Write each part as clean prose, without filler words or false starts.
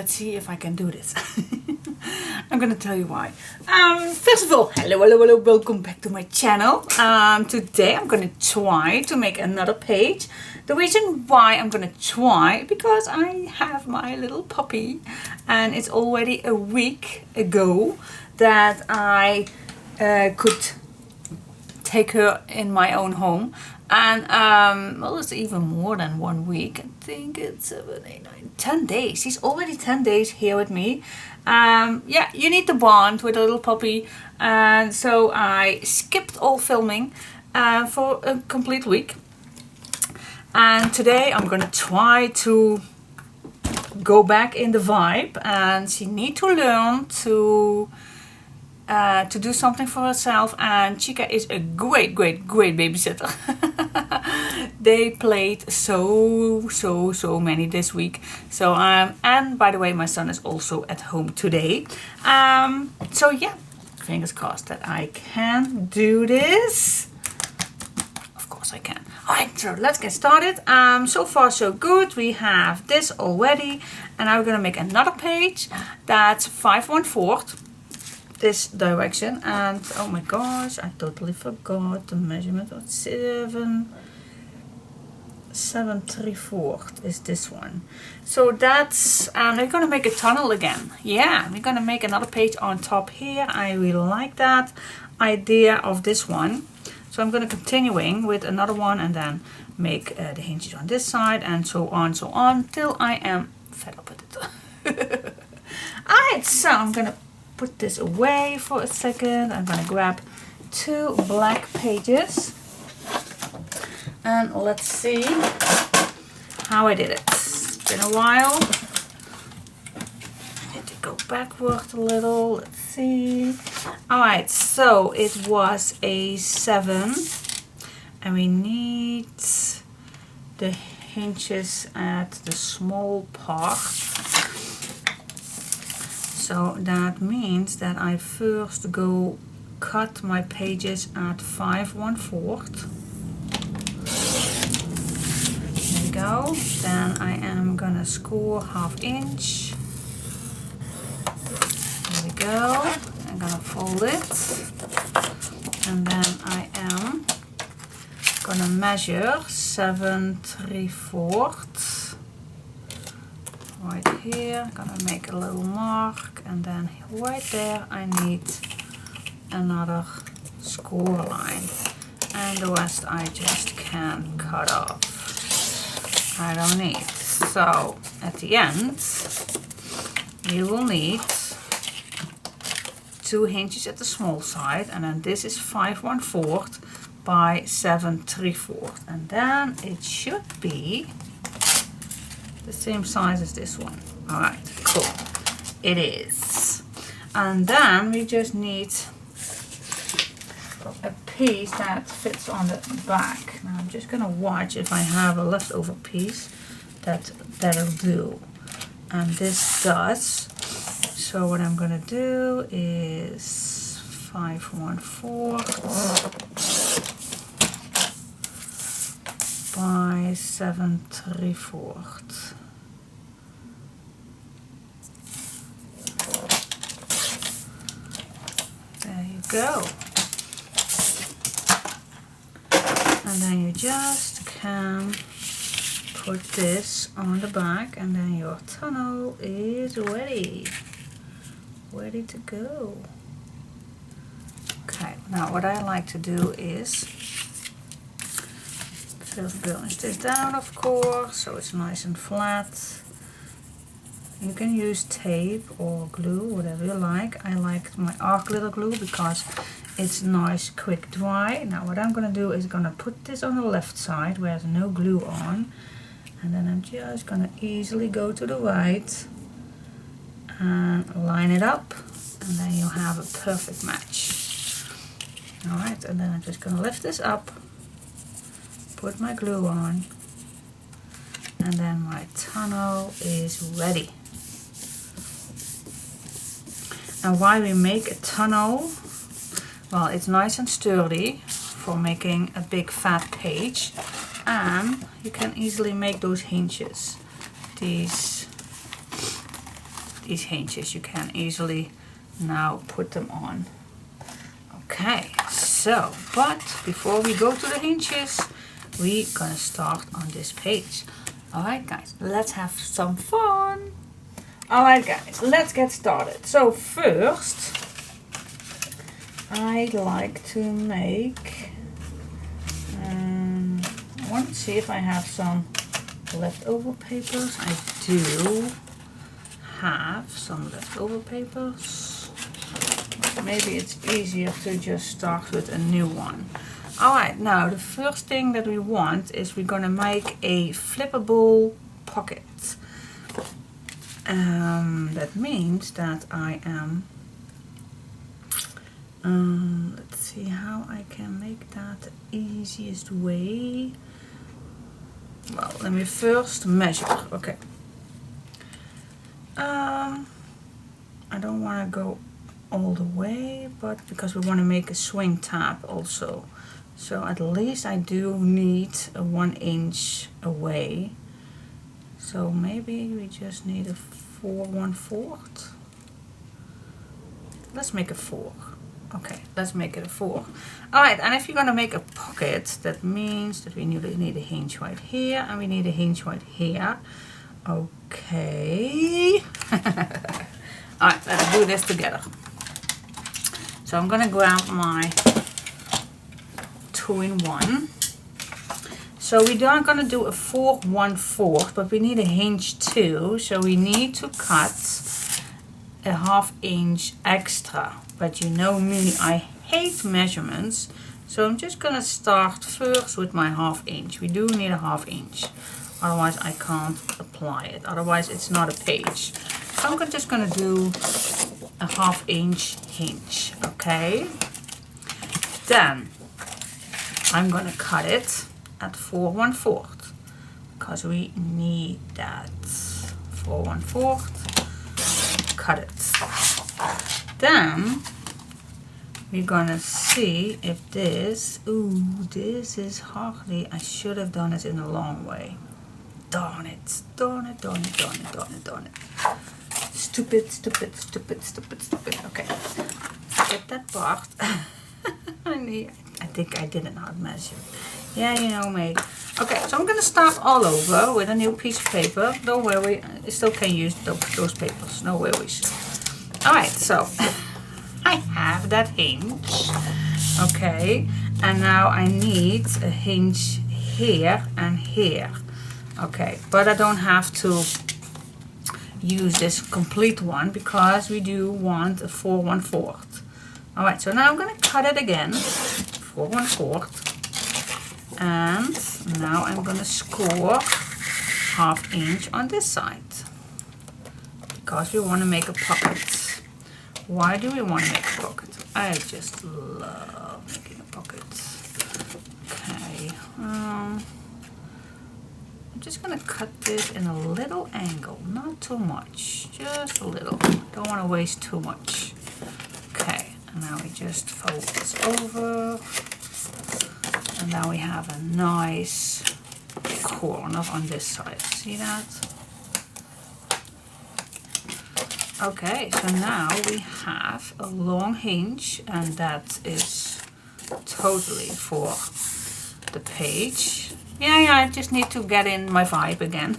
See if I can do this. I'm gonna tell you why. First of all, hello, welcome back to my channel. Today I'm gonna try to make another page. The reason why I'm gonna try, because I have my little puppy and it's already a week ago that I could take her in my own home. And well, it's even more than 1 week. I think it's 7, 8, 9, 10 days. He's already 10 days here with me. Yeah, you need to bond with a little puppy. And so I skipped all filming for a complete week. And today I'm gonna try to go back in the vibe. And she needs to learn to do something for herself, and Chica is a great babysitter. They played so many this week. So and by the way, my son is also at home today. So yeah, fingers crossed that I can do this. Of course I can. Alright, so let's get started. So far so good. We have this already, and I'm gonna make another page that's 5/1/4. This direction, and oh my gosh, I totally forgot the measurement of 7/3/4 is this one. So that's, and we're gonna make a tunnel again. Yeah, we're gonna make another page on top here. I really like that idea of this one. So I'm gonna continuing with another one and then make the hinges on this side and so on till I am fed up with it. Alright, so I'm gonna put this away for a second. I'm gonna grab 2 black pages and let's see how I did it. It's been a while. I need to go backward a little. Let's see. Alright, so it was a 7 and we need the hinges at the small part. So that means that I first go cut my pages at 5/1/4. There we go. Then I am gonna score 1/2 inch. There we go. I'm gonna fold it. And then I am gonna measure 7/3/4. Right here, I'm gonna make a little mark, and then right there I need another score line, and the rest I just can cut off. I don't need. So at the end you will need 2 hinges at the small side, and then this is 5/1/4 by 7/3/4, and then it should be the same size as this one. Alright, cool. It is. And then we just need a piece that fits on the back. Now I'm just gonna watch if I have a leftover piece that'll do. And this does. So what I'm gonna do is 5/1/4 by 7/3/4. There you go. And then you just can put this on the back, and then your tunnel is ready. Ready to go. Okay, now what I like to do is first burnish this down, of course, so it's nice and flat. You can use tape or glue, whatever you like. I like my arc glitter glue because it's nice, quick dry. Now what I'm gonna do is gonna put this on the left side where there's no glue on, and then I'm just gonna easily go to the right and line it up, and then you'll have a perfect match. Alright, and then I'm just gonna lift this up, put my glue on, and then my tunnel is ready. And why we make a tunnel? Well, it's nice and sturdy for making a big fat page, and you can easily make those hinges. These hinges, you can easily now put them on. Okay, so, but before we go to the hinges, we're gonna start on this page. Alright guys, let's have some fun. Alright guys, let's get started. So first, I like to make, I want to see if I have some leftover papers. I do have some leftover papers. Maybe it's easier to just start with a new one. Alright, now the first thing that we want is we're gonna make a flippable pocket. That means that I am, let's see how I can make that the easiest way. Well, let me first measure. Okay. I don't want to go all the way, but because we want to make a swing tab also. So at least I do need a 1 inch away. So maybe we just need a 4 1/4. Let's make a 4. Okay, let's make it a 4. Alright, and if you're gonna make a pocket, that means that we need a hinge right here, and we need a hinge right here. Okay. Alright, let's do this together. So I'm gonna grab my 2-in-1. So we are gonna do a 4 1/4, but we need a hinge too, so we need to cut a 1/2 inch extra. But you know me, I hate measurements, so I'm just gonna start first with my 1/2 inch. We do need a 1/2 inch, otherwise I can't apply it, otherwise it's not a page. So I'm just gonna do a 1/2 inch hinge, okay? Then I'm gonna cut it at 4 1/4 because we need that. 4 1/4, cut it. Then we're gonna see if this, this is hardly, I should have done it in a long way. Darn it, darn it, darn it, darn it, darn it, darn it. Stupid, stupid, stupid, stupid, stupid. Okay, get that part. I think I didn't not measure. Yeah, you know me. Okay, so I'm gonna start all over with a new piece of paper. Don't worry, I still can use those papers, no worries. Alright, so I have that hinge. Okay, and now I need a hinge here and here. Okay, but I don't have to use this complete one because we do want a 4 1/4. Alright, so now I'm gonna cut it again. 4 1/4. And now I'm gonna score 1/2 inch on this side because we want to make a pocket. Why do we want to make a pocket? I just love making a pocket. Okay, I'm just gonna cut this in a little angle, not too much, just a little. Don't want to waste too much. Okay, and now we just fold this over. And now we have a nice corner on this side. See that? Okay, so now we have a long hinge, and that is totally for the page. Yeah, I just need to get in my vibe again.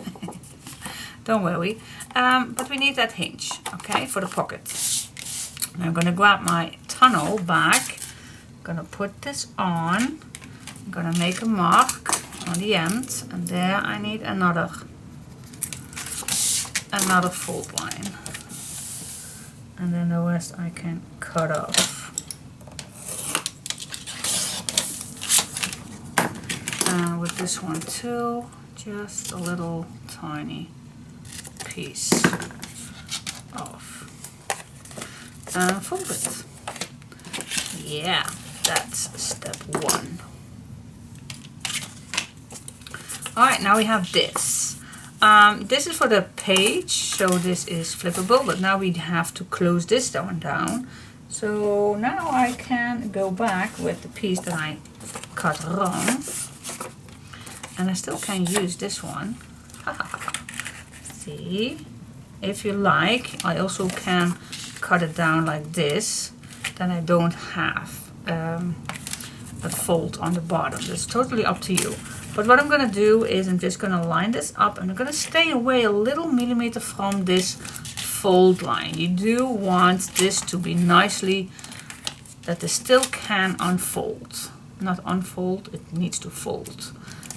Don't worry. But we need that hinge, okay, for the pocket. I'm gonna grab my tunnel back. I'm gonna put this on. I'm gonna make a mark on the end, and there I need another another fold line. And then the rest I can cut off. And with this one too, just a little tiny piece off. And fold it. Yeah, that's step one. Alright, now we have this. This is for the page, so this is flippable, but now we have to close this one down. So now I can go back with the piece that I cut wrong. And I still can use this one. See? If you like, I also can cut it down like this. Then I don't have a fold on the bottom. It's totally up to you. But what I'm going to do is I'm just going to line this up and I'm going to stay away a little millimeter from this fold line. You do want this to be nicely, that this still can unfold. Not unfold, it needs to fold.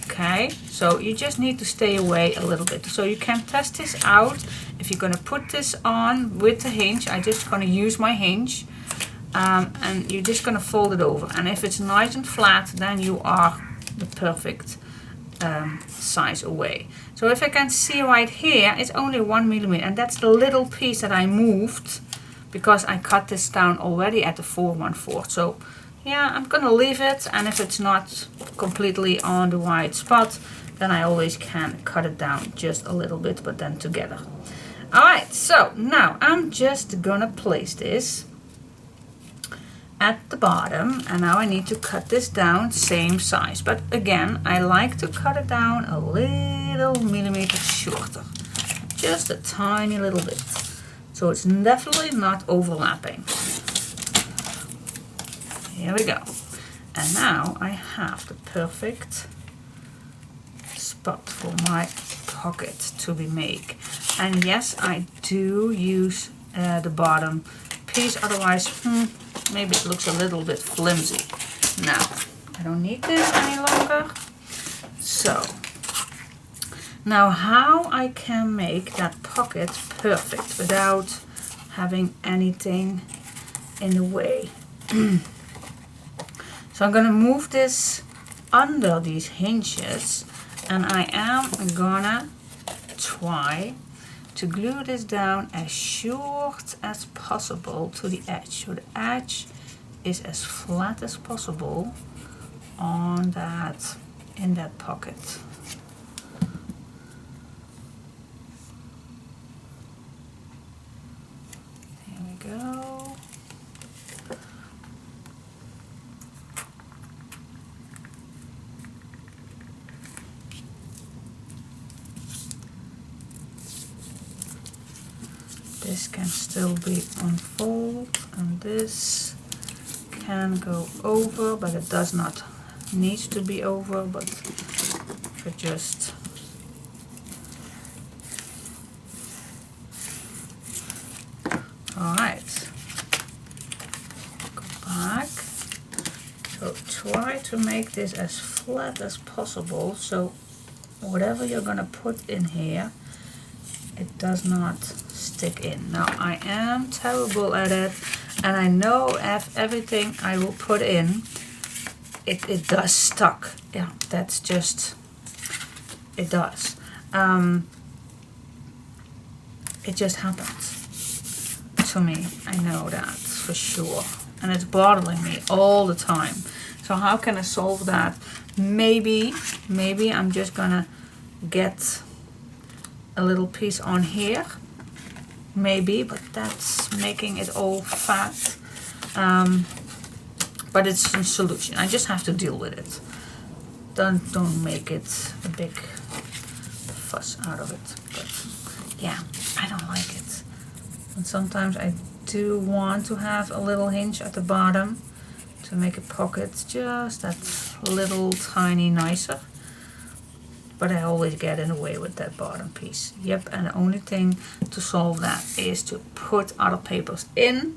Okay, so you just need to stay away a little bit. So you can test this out. If you're going to put this on with the hinge, I'm just going to use my hinge. And you're just going to fold it over. And if it's nice and flat, then you are the perfect size away. So if I can see right here, it's only 1 millimeter. And that's the little piece that I moved because I cut this down already at the 4/1/4. So yeah, I'm going to leave it. And if it's not completely on the right spot, then I always can cut it down just a little bit, but then together. Alright, so now I'm just going to place this at the bottom, and now I need to cut this down same size, but again I like to cut it down a little millimeter shorter, just a tiny little bit, so it's definitely not overlapping. Here we go, and now I have the perfect spot for my pocket to be made. And yes, I do use the bottom piece, otherwise maybe it looks a little bit flimsy. Now I don't need this any longer. So now how I can make that pocket perfect without having anything in the way. So I'm gonna move this under these hinges, and I am gonna try to glue this down as short as possible to the edge, so the edge is as flat as possible on that, in that pocket. Here we go. This can still be unfold, and this can go over, but it does not need to be over, but for just alright. Go back. So try to make this as flat as possible, so whatever you're gonna put in here, it does not stick in. Now I am terrible at it, and I know if everything I will put in, it does stuck. Yeah, that's just, it does. It just happens to me. I know that for sure, and it's bothering me all the time. So how can I solve that? Maybe I'm just gonna get a little piece on here, maybe, but that's making it all fat. But it's a solution. I just have to deal with it. Don't make it a big fuss out of it. But yeah, I don't like it. And sometimes I do want to have a little hinge at the bottom to make a pocket just that little tiny nicer. But I always get in the way with that bottom piece. Yep, and the only thing to solve that is to put other papers in,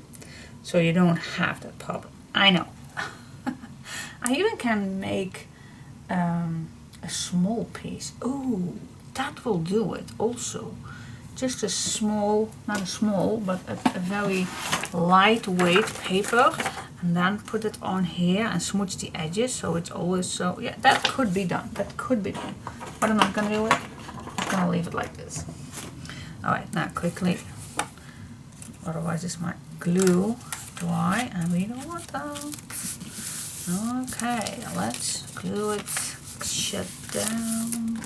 so you don't have that problem. I know. I even can make a small piece. Oh, that will do it also. just a small, not a small, but a very lightweight paper, and then put it on here and smooch the edges so it's always so, yeah, that could be done. That could be done. But I'm not gonna do it. I'm gonna leave it like this. Alright, now quickly, otherwise this might glue dry and we don't want that. Okay, let's glue it shut down,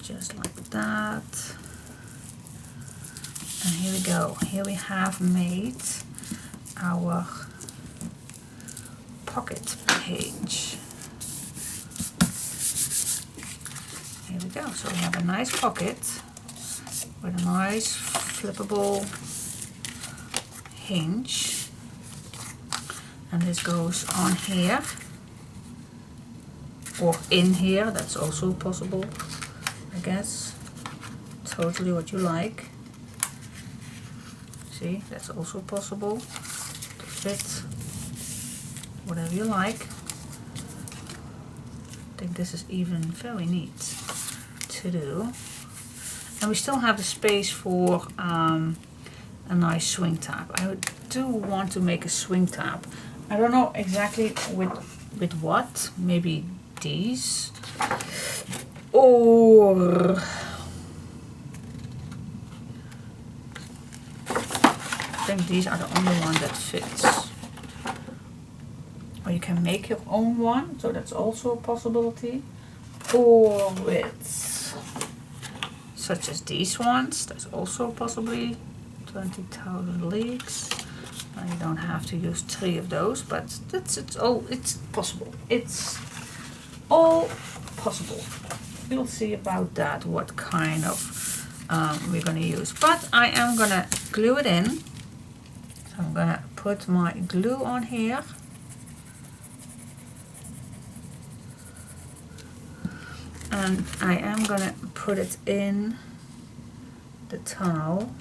just like that. And here we go. Here we have made our pocket page. Here we go. So we have a nice pocket with a nice flippable hinge. And this goes on here or in here. That's also possible, I guess. Totally what you like. See, that's also possible to fit whatever you like. I think this is even very neat to do. And we still have the space for a nice swing tab. I do want to make a swing tab. I don't know exactly with what. Maybe these, or I think these are the only one that fits. Or you can make your own one, so that's also a possibility. Or with such as these ones, that's also possibly 20,000 leagues. You don't have to use 3 of those, but it's possible. It's all possible. We'll see about that, what kind of we're gonna use. But I am gonna glue it in. So I'm gonna put my glue on here. And I am gonna put it in the tunnel.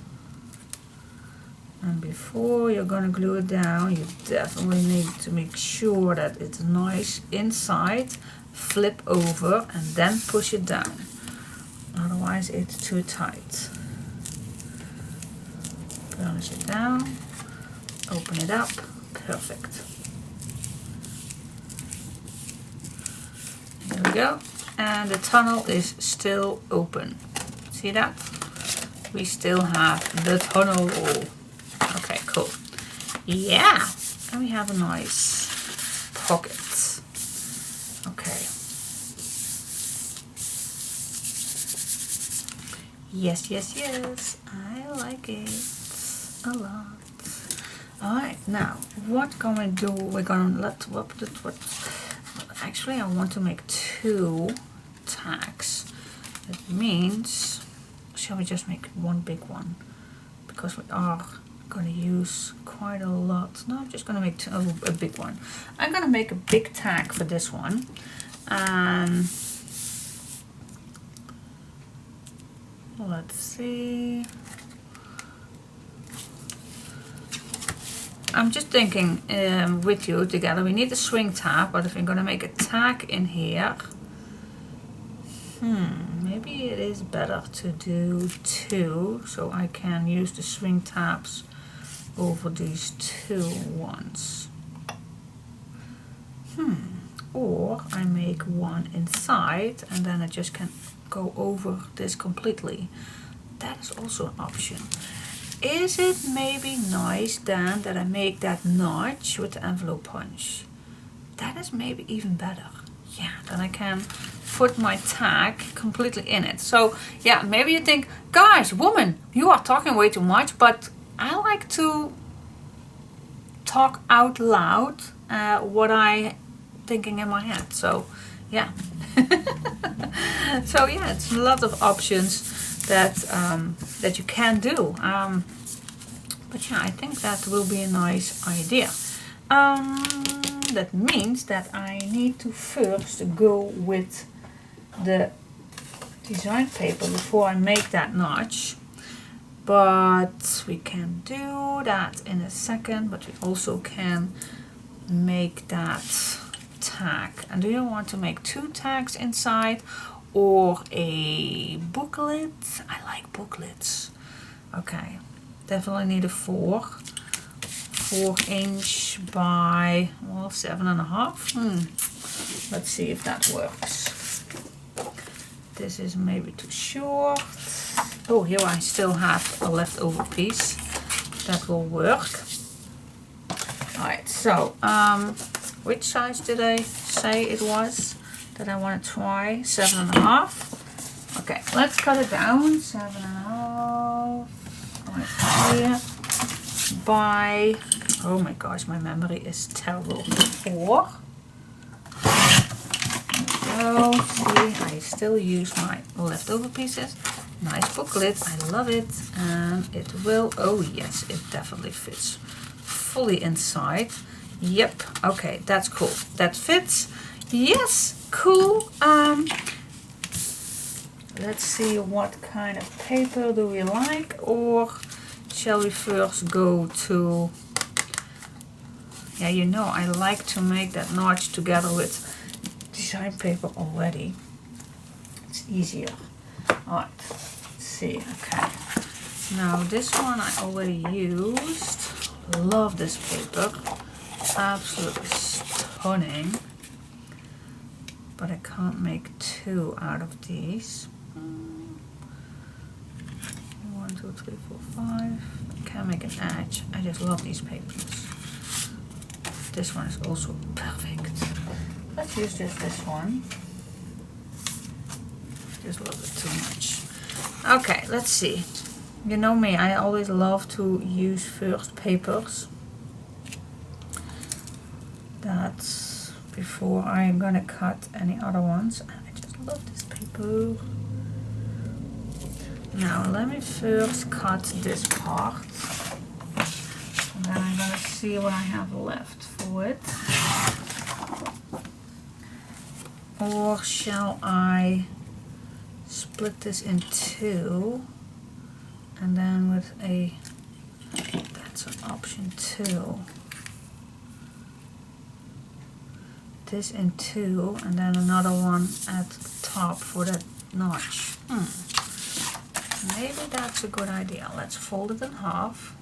And before you're gonna glue it down, you definitely need to make sure that it's nice inside. Flip over and then push it down. Otherwise it's too tight. Burnish it down. Open it up. Perfect. There we go. And the tunnel is still open. See that? We still have the tunnel. Okay, cool. Yeah, and we have a nice pocket. Okay. Yes, yes, yes. I like it a lot. All right, now what can we do? We're gonna what? Actually, I want to make 2 tags. That means, shall we just make one big one? Because we are going to use quite a lot. No, I'm just going to make a big one. I'm going to make a big tag for this one. Let's see. I'm just thinking with you together, we need a swing tab, but if we're going to make a tag in here, maybe it is better to do 2, so I can use the swing tabs over these 2 ones. Or I make one inside and then I just can go over this completely. That is also an option. Is it maybe nice then that I make that notch with the envelope punch? That is maybe even better. Yeah, then I can put my tag completely in it. So yeah, maybe you think, guys, woman, you are talking way too much, but I like to talk out loud what I thinking in my head. So yeah. So yeah, it's a lot of options that that you can do. But yeah, I think that will be a nice idea. That means that I need to first go with the design paper before I make that notch. But we can do that in a second, but we also can make that tag. And do you want to make 2 tags inside or a booklet? I like booklets. Okay, definitely need a 4 inch by, well, 7.5. Let's see if that works. This is maybe too short. Oh, here I still have a leftover piece. That will work. Alright, so which size did I say it was that I want to try? 7.5. Okay, let's cut it down. 7.5 right here by, oh my gosh, my memory is terrible. 4. So see, I still use my leftover pieces. Nice booklet, I love it, and it will, oh yes, it definitely fits fully inside. Yep, okay, that's cool. That fits. Yes, cool. Let's see, what kind of paper do we like, or shall we first go to, yeah, you know, I like to make that notch together with design paper already. It's easier. Alright, let's see, okay. Now this one I already used. Love this paper. Absolutely stunning. But I can't make 2 out of these. 1, 2, 3, 4, 5. I can't make an edge. I just love these papers. This one is also perfect. Let's use just this one. Just love it too much. Okay, let's see. You know me, I always love to use first papers. That's before I'm gonna cut any other ones. I just love this paper. Now let me first cut this part. And then I'm gonna see what I have left for it. Or shall I split this in 2? And then with a, that's an option 2. This in 2, and then another one at the top for that notch. Maybe that's a good idea. Let's fold it in half.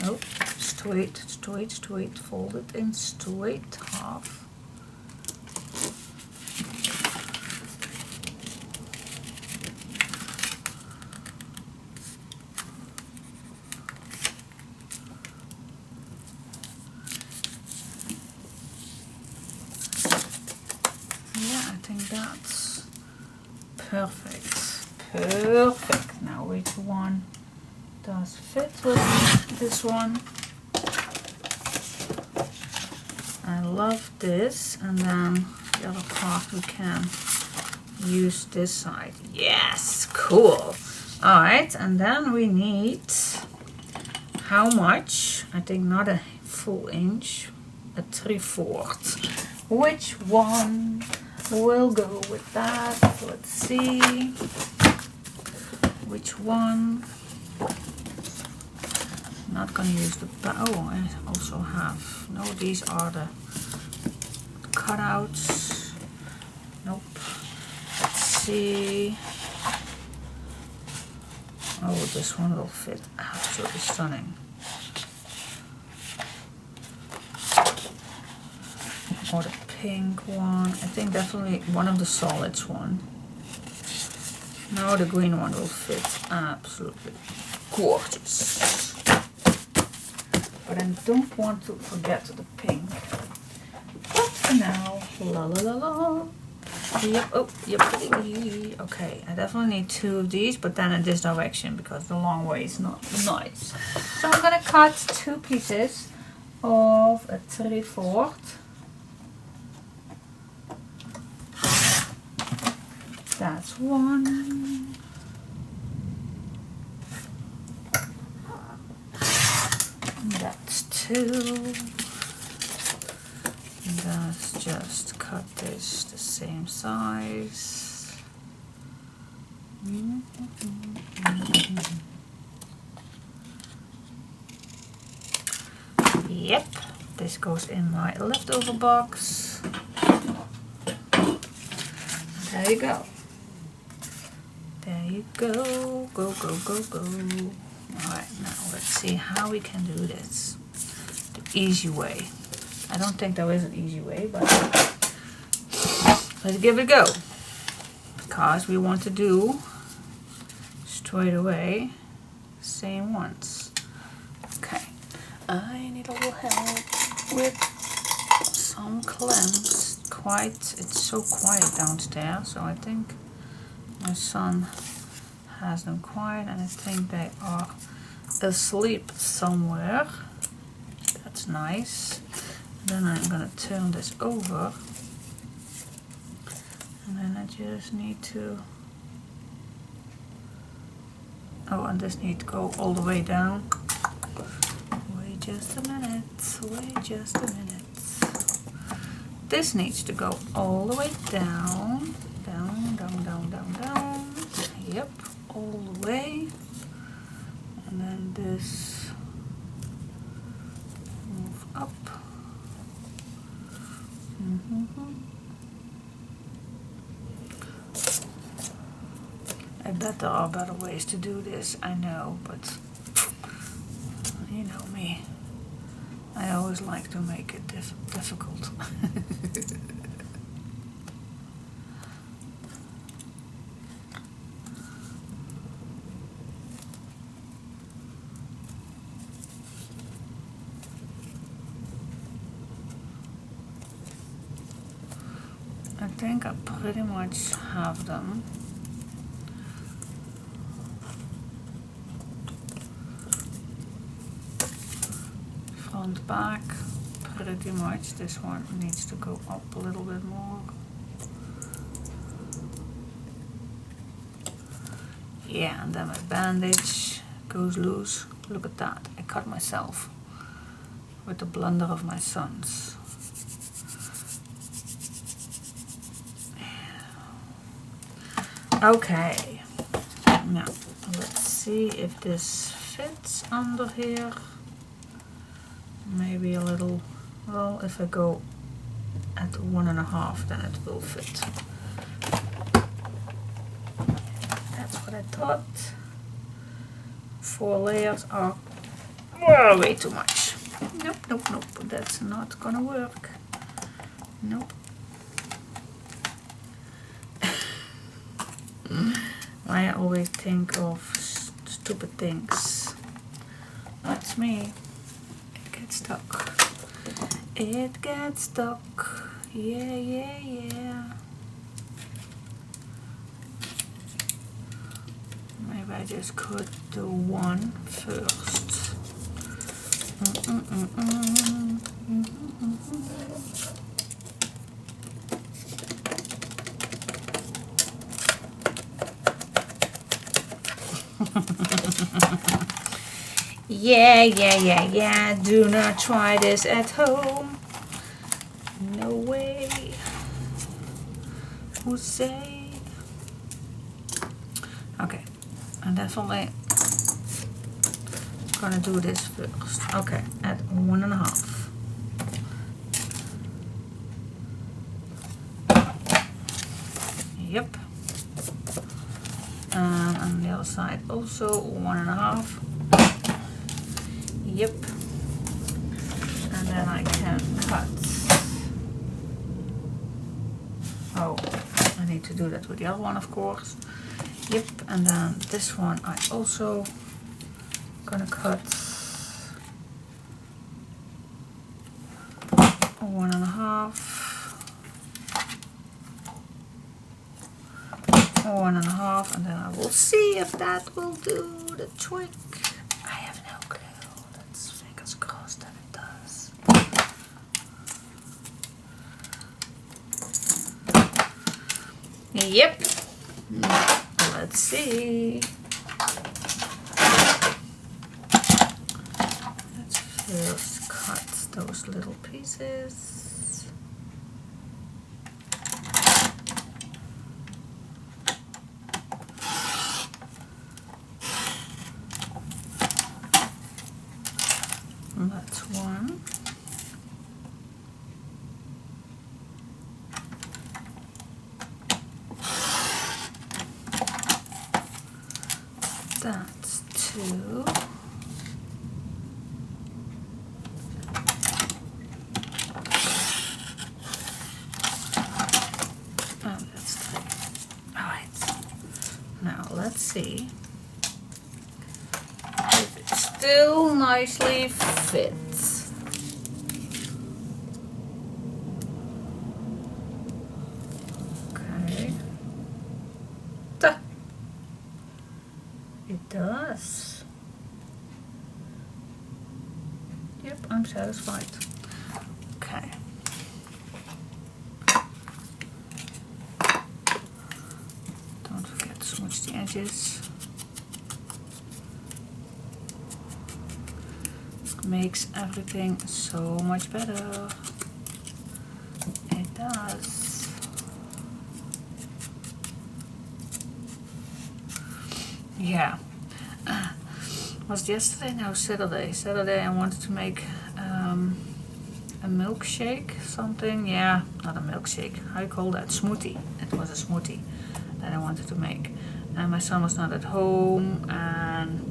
Nope, straight, straight, straight. Fold it in straight half. Yeah, I think that's perfect. Perfect. Now which one does fit with this one? I love this, and then the other part we can use this side. Yes, cool. Alright, and then we need, how much? I think not a full inch, a 3/4. Which one will go with that? Let's see. Which one? Not gonna use the, oh, I also have, no, these are the cutouts. Nope. Let's see. Oh, this one will fit. Absolutely stunning. Or the pink one. I think definitely one of the solids one. No, the green one will fit. Absolutely gorgeous. But I don't want to forget the pink. But for now, la la la la. Yep, oh, yep. Okay, I definitely need 2 of these, but then in this direction because the long way is not nice. So I'm gonna cut 2 pieces of a 3/4. That's one. That's 2. Let's just cut this the same size. Yep, this goes in my leftover box. There you go. There you we go, go, go, go, go. Alright, now let's see how we can do this the easy way. I don't think there is an easy way, but let's give it a go. Because we want to do straight away same ones. Okay, I need a little help with some clamps. It's so quiet downstairs, so I think my son has them quiet, and I think they are asleep somewhere. That's nice. Then I'm gonna turn this over, and then I just need to, oh, and this needs to go all the way down. Wait just a minute, wait just a minute. This needs to go all the way down, down, down, down, down, down. Yep, all the way. And then this move up. I bet there are better ways to do this, I know, but you know me. I always like to make it difficult. I think I pretty much have them. Front, back, pretty much. This one needs to go up a little bit more. Yeah, and then my bandage goes loose. Look at that, I cut myself with the blunder of my sons. Okay, now let's see if this fits under here. Maybe a little, well, if I go at 1.5, then it will fit. That's what I thought. 4 layers are way too much. Nope, nope, nope, that's not gonna work. Nope. I always think of stupid things. That's me. It gets stuck. It gets stuck. Yeah, yeah, yeah. Maybe I just could do one first. Yeah, yeah, yeah, yeah. Do not try this at home. No way. Who say? Okay, I'm definitely gonna do this first. Okay, at 1.5. Yep. And on the other side also 1.5. Yep. And then I can cut. Oh, I need to do that with the other one, of course. Yep, and then this one I also gonna cut 1.5. 1.5, and then I will see if that will do the trick. I have no clue. Let's fingers crossed that it does. Yep. Let's see. Let's first cut those little pieces. That's one. see if it still nicely fits. Okay. Duh. It does. Yep, I'm satisfied. Okay. Don't forget to smudge the edges. Makes everything so much better. It does. Yeah. Was yesterday? No, Saturday. Saturday I wanted to make a milkshake, something. Yeah, not a milkshake. How you call that? Smoothie. It was a smoothie that I wanted to make. And my son was not at home, and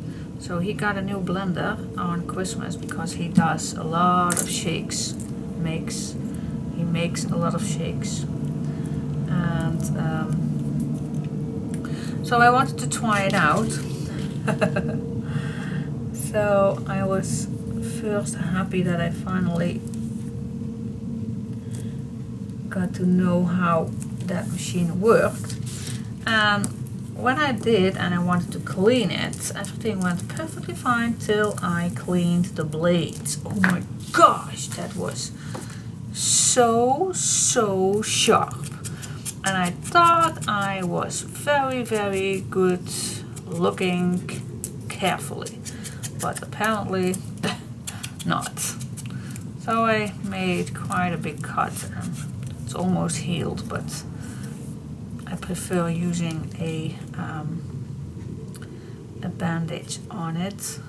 so he got a new blender on Christmas because he does a lot of shakes. He makes a lot of shakes, and so I wanted to try it out. So I was first happy that I finally got to know how that machine worked. And when I did and I wanted to clean it, everything went perfectly fine till I cleaned the blades. Oh my gosh, that was so sharp. And I thought I was very good looking carefully, but apparently not. So I made quite a big cut and it's almost healed, but I prefer using a bandage on it,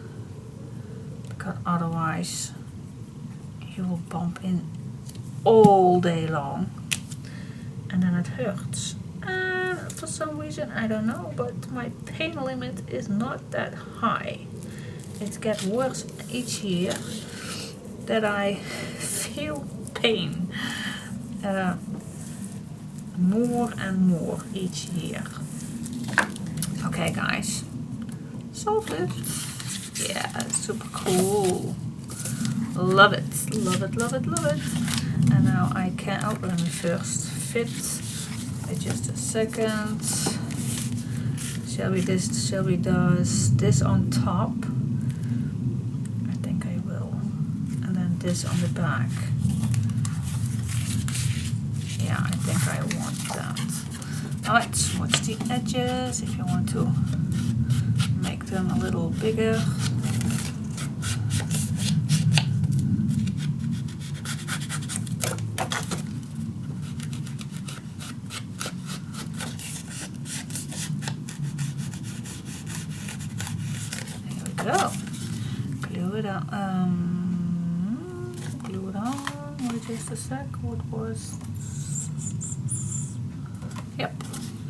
because otherwise you will bump in all day long and then it hurts. And for some reason, I don't know, but my pain limit is not that high. It gets worse each year that I feel pain more and more each year. Okay guys, solved it. Yeah, super cool. Love it. And now I can, oh, let me first fit. Wait just a second. Shall we does this on top? I think I will. And then this on the back. Yeah, I think I want that. Alright, smudge the edges if you want to make them a little bigger. Go. Glue it on. Glue it on. Wait just a sec. What was? Yep.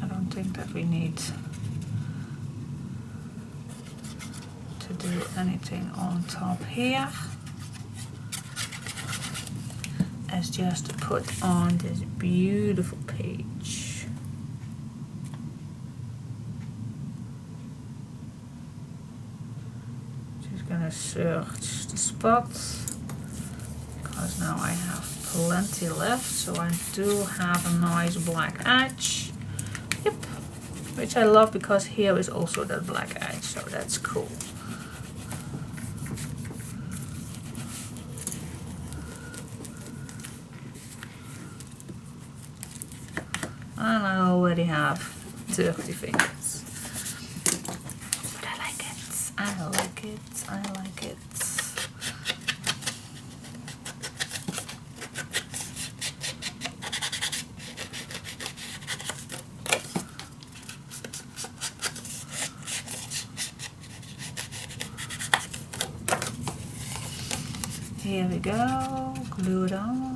I don't think that we need to do anything on top here. It's just to put on this beautiful page. Gonna search the spot because now I have plenty left, so I do have a nice black edge. Yep, which I love because here is also that black edge, so that's cool. And I already have 30 fingers. But I like it. I like it. Here we go, glue it on.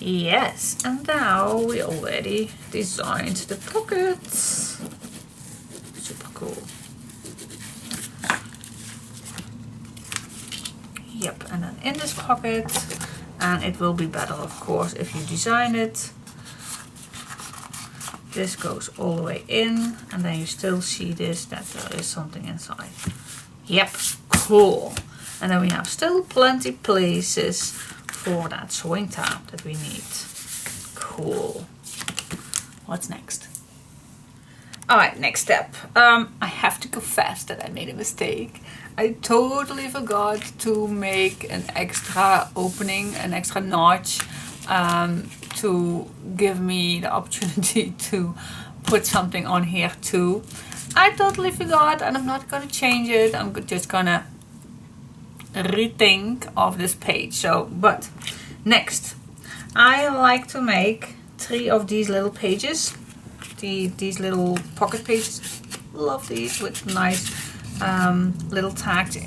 Yes, and now we already designed the pockets. Super cool. Yep, and then in this pocket, and it will be better of course if you design it. This goes all the way in, and then you still see this, that there is something inside. Yep, cool. And then we have still plenty places for that sewing tab that we need. Cool. What's next? Alright, next step. I have to confess that I made a mistake. I totally forgot to make an extra opening, an extra notch, to give me the opportunity to put something on here too. I totally forgot, and I'm not gonna change it. I'm just gonna rethink of this page. So, but next, I like to make 3 of these little pages. These little pocket pages. Love these with nice little tags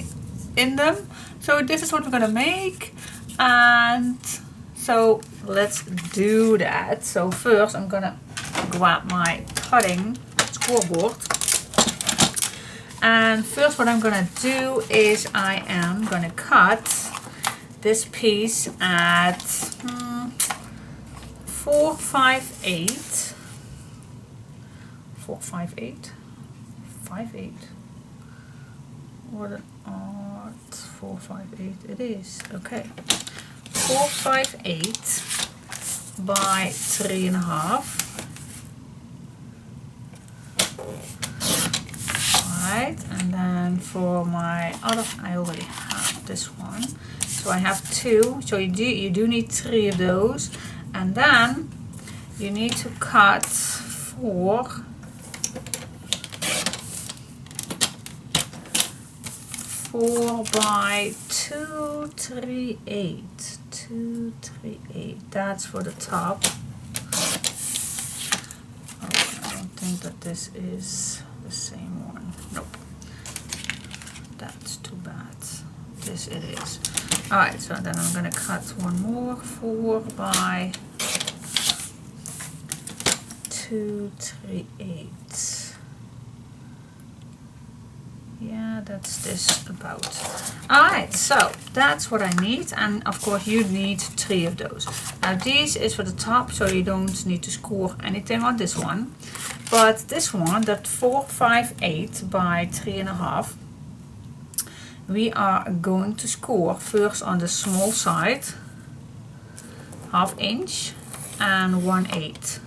in them. So this is what we're gonna make, and so let's do that. So first I'm gonna grab my cutting scoreboard, and first what I'm gonna do is I am gonna cut this piece at 4/5/8. 4/5/8. 5/8. What an odd 4/5/8 it is. Okay. 4/5/8 by 3.5. Alright, and then for my other, I already have this one. So I have 2. So you do need 3 of those, and then you need to cut 4 by 2/3/8. 2/3/8. That's for the top. Oh, I don't think that this is the same one. Nope. That's too bad. This it is. Alright, so then I'm gonna cut one more. 4 by 2/3/8. Yeah, that's this about. Alright, so that's what I need, and of course you need 3 of those. Now these is for the top, so you don't need to score anything on this one. But this one, that 4/5/8 by 3.5, we are going to score first on the small side, 1/2 inch and 1/8.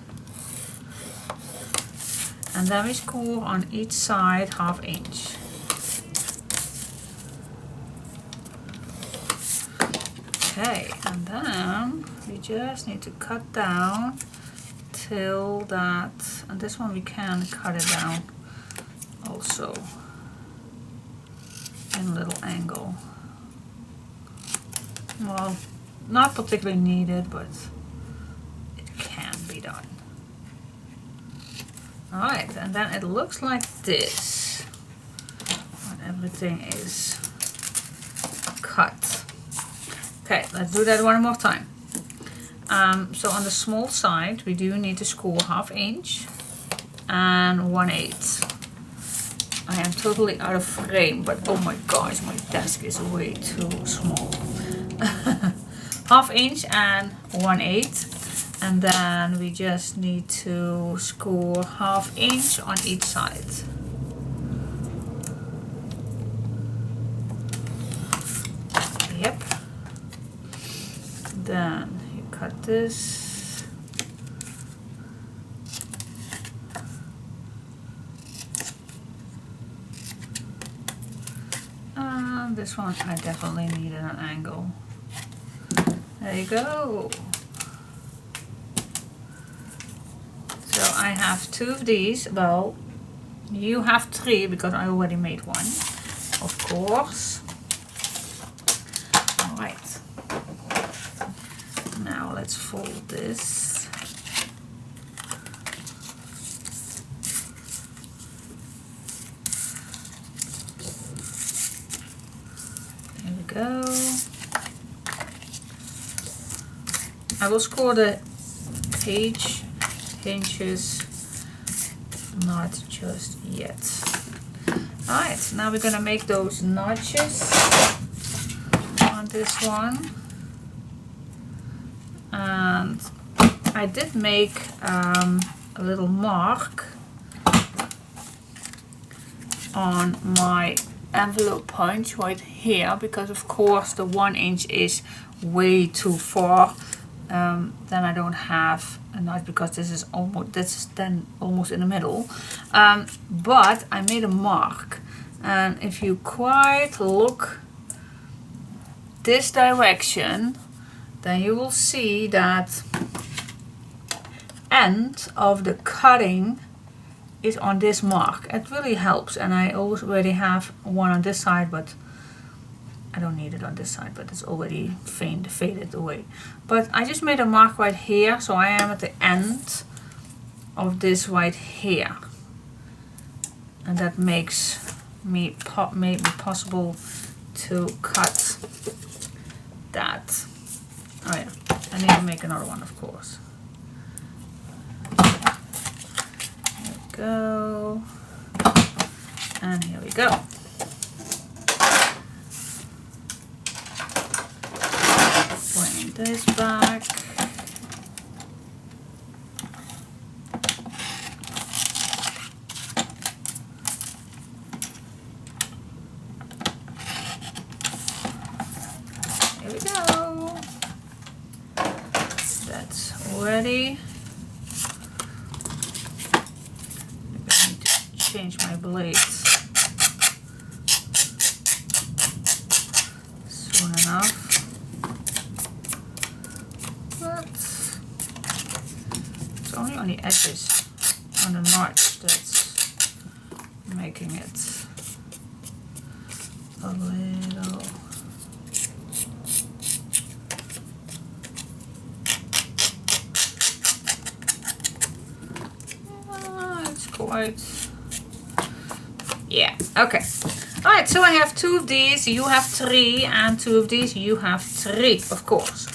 And then we score on each side 1/2 inch. Okay, and then we just need to cut down till that, and this one we can cut it down also in a little angle. Well, not particularly needed, but it can be done. Alright, and then it looks like this when everything is cut. Okay, let's do that one more time. So on the small side, we do need to score 1/2 inch and 1/8. I am totally out of frame, but oh my gosh, my desk is way too small. 1/2 inch and 1/8, and then we just need to score 1/2 inch on each side. Yep. Then you cut this. And this one I definitely need at an angle. There you go. So I have 2 of these. Well, you have 3 because I already made one, of course. Alright. Now let's fold this. There we go. I will score the page hinges, not just yet. Alright, now we're gonna make those notches on this one. And I did make a little mark on my envelope punch right here, because of course the 1 inch is way too far. Then I don't have a notch, because this is then almost in the middle. But I made a mark, and if you quite look this direction, then you will see that end of the cutting is on this mark. It really helps, and I already have one on this side, but I don't need it on this side, but it's already faded away. But I just made a mark right here, so I am at the end of this right here, and that makes me possible to cut that. Oh yeah, I need to make another one, of course. There we go, and here we go. Bring this back. Here we go. That's ready. I need to change my blades soon enough. Only on the edges, on the notch, that's making it a little. It's quite. Yeah, okay. Alright, so I have 2 of these, you have 3, and 2 of these, you have 3, of course.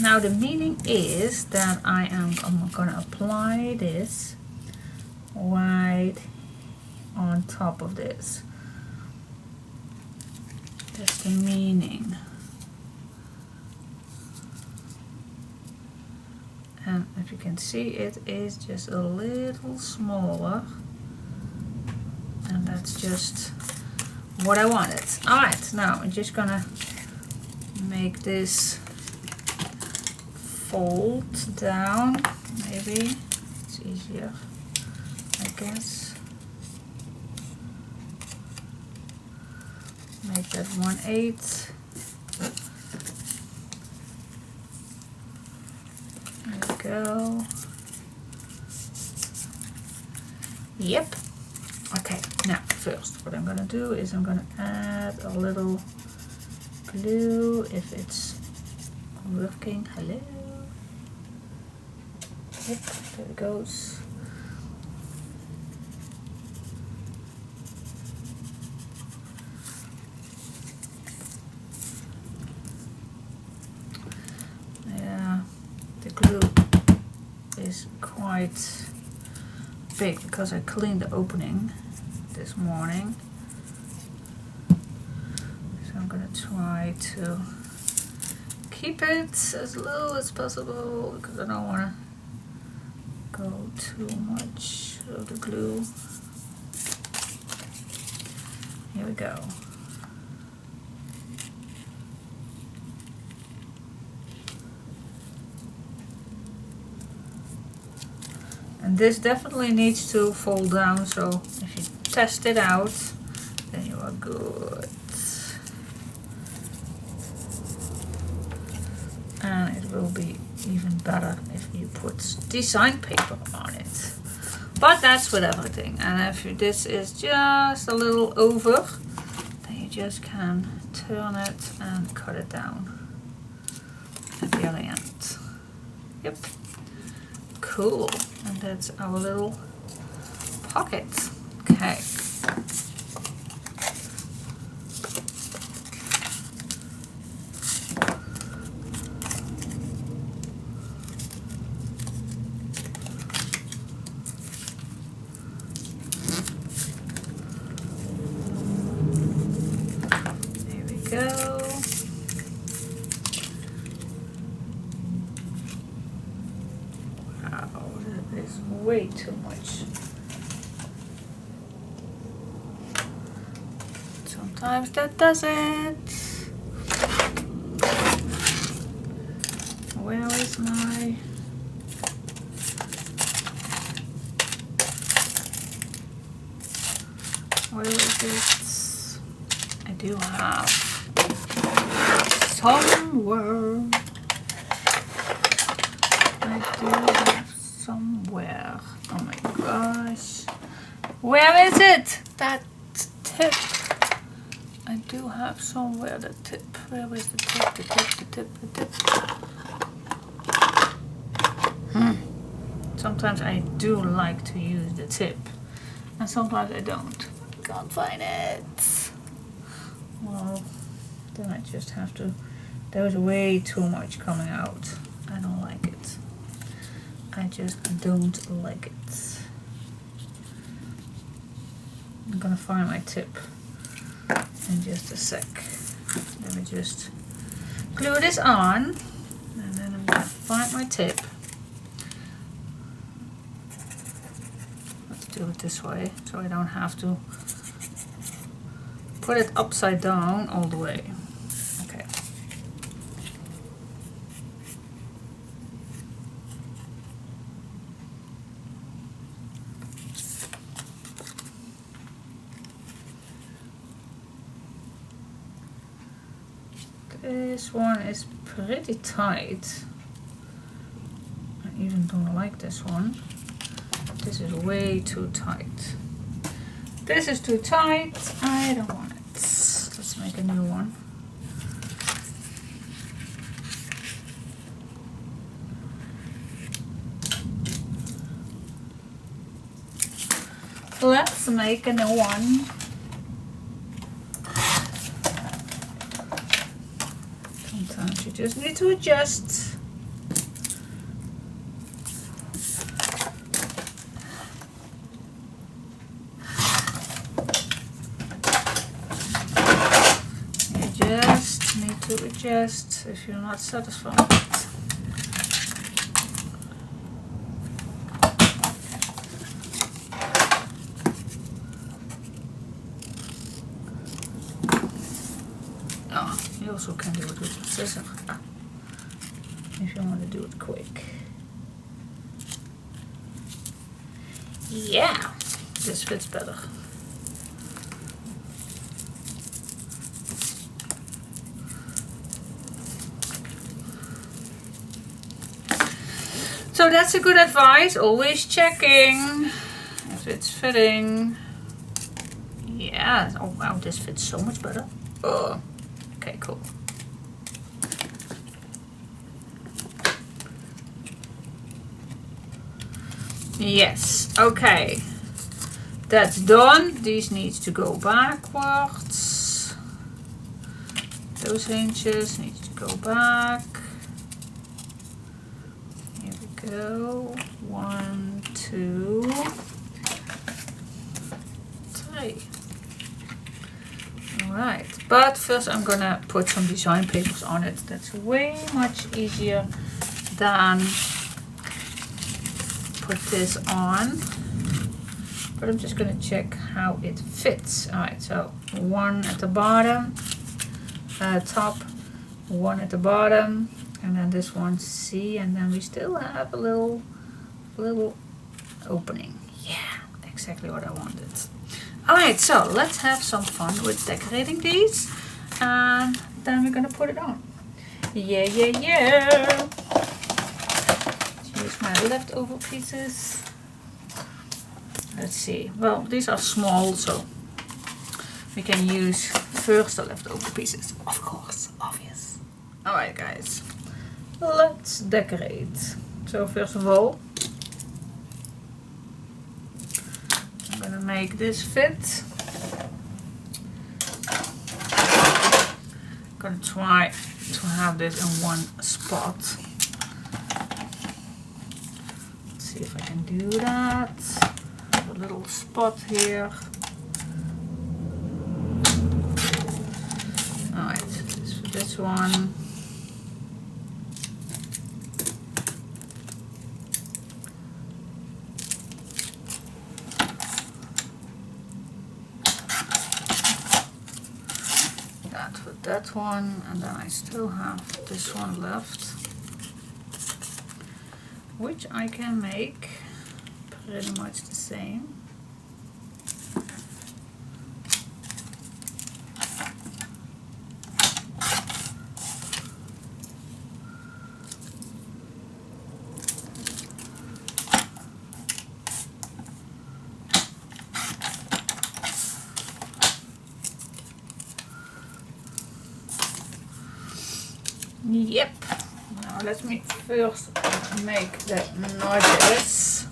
Now the meaning is that I'm gonna apply this right on top of this. That's the meaning. And if you can see, it is just a little smaller, and that's just what I wanted. Alright, now I'm just gonna make this fold down, maybe it's easier, I guess. Make that 1/8. There we go. Yep. Okay, now first what I'm gonna do is I'm gonna add a little glue, if it's working. Hello. Yep, there it goes. Yeah, the glue is quite big because I cleaned the opening this morning. So I'm gonna try to keep it as low as possible because I don't want to go too much of the glue. Here we go. And this definitely needs to fold down, so if you test it out, then you are good. And it will be even better if you put design paper on it. But that's with everything. And if this is just a little over, then you just can turn it and cut it down at the other end. Yep. Cool. And that's our little pocket. Okay. Wow, that is way too much. Sometimes that does it. Where is my... Where is it? I do have somewhere. I do have somewhere. Oh my gosh. Where is it? That tip. I do have somewhere the tip. Where is the tip? The tip, the tip, the tip. Sometimes I do like to use the tip. And sometimes I don't. Can't find it. Well, then I just have to... There's way too much coming out. I don't like it. I just don't like it. I'm gonna find my tip in just a sec. Let me just glue this on, and then I'm gonna find my tip. Let's do it this way, so I don't have to put it upside down all the way. Okay. This one is pretty tight. I even don't like this one. This is way too tight. This is too tight. I don't want it. Let's make a new one. Let's make a new one. Sometimes you just need to adjust. To adjust if you're not satisfied. Oh, you also can do it with a scissor if you want to do it quick. Yeah, this fits better. So that's a good advice, always checking if it's fitting. Yeah, oh wow, this fits so much better. Oh, okay, cool. Yes, okay. That's done. These needs to go backwards. Those hinges need to go back. Go 1, 2, 3. Alright, but first I'm gonna put some design papers on it. That's way much easier than put this on. But I'm just gonna check how it fits. Alright, so one at the bottom, top, one at the bottom. And then this one C, and then we still have a little opening. Yeah, exactly what I wanted. Alright, so let's have some fun with decorating these. And then we're gonna put it on. Yeah, yeah, yeah. Here's my leftover pieces. Let's see. Well, these are small, so we can use first the leftover pieces. Of course, obvious. Alright, guys. Let's decorate. So first of all, I'm gonna make this fit. I'm gonna try to have this in one spot. Let's see if I can do that. Have a little spot here. Alright, this for this one. that one, and then I still have this one left, which I can make pretty much the same. Yep. Now let me first make the notches.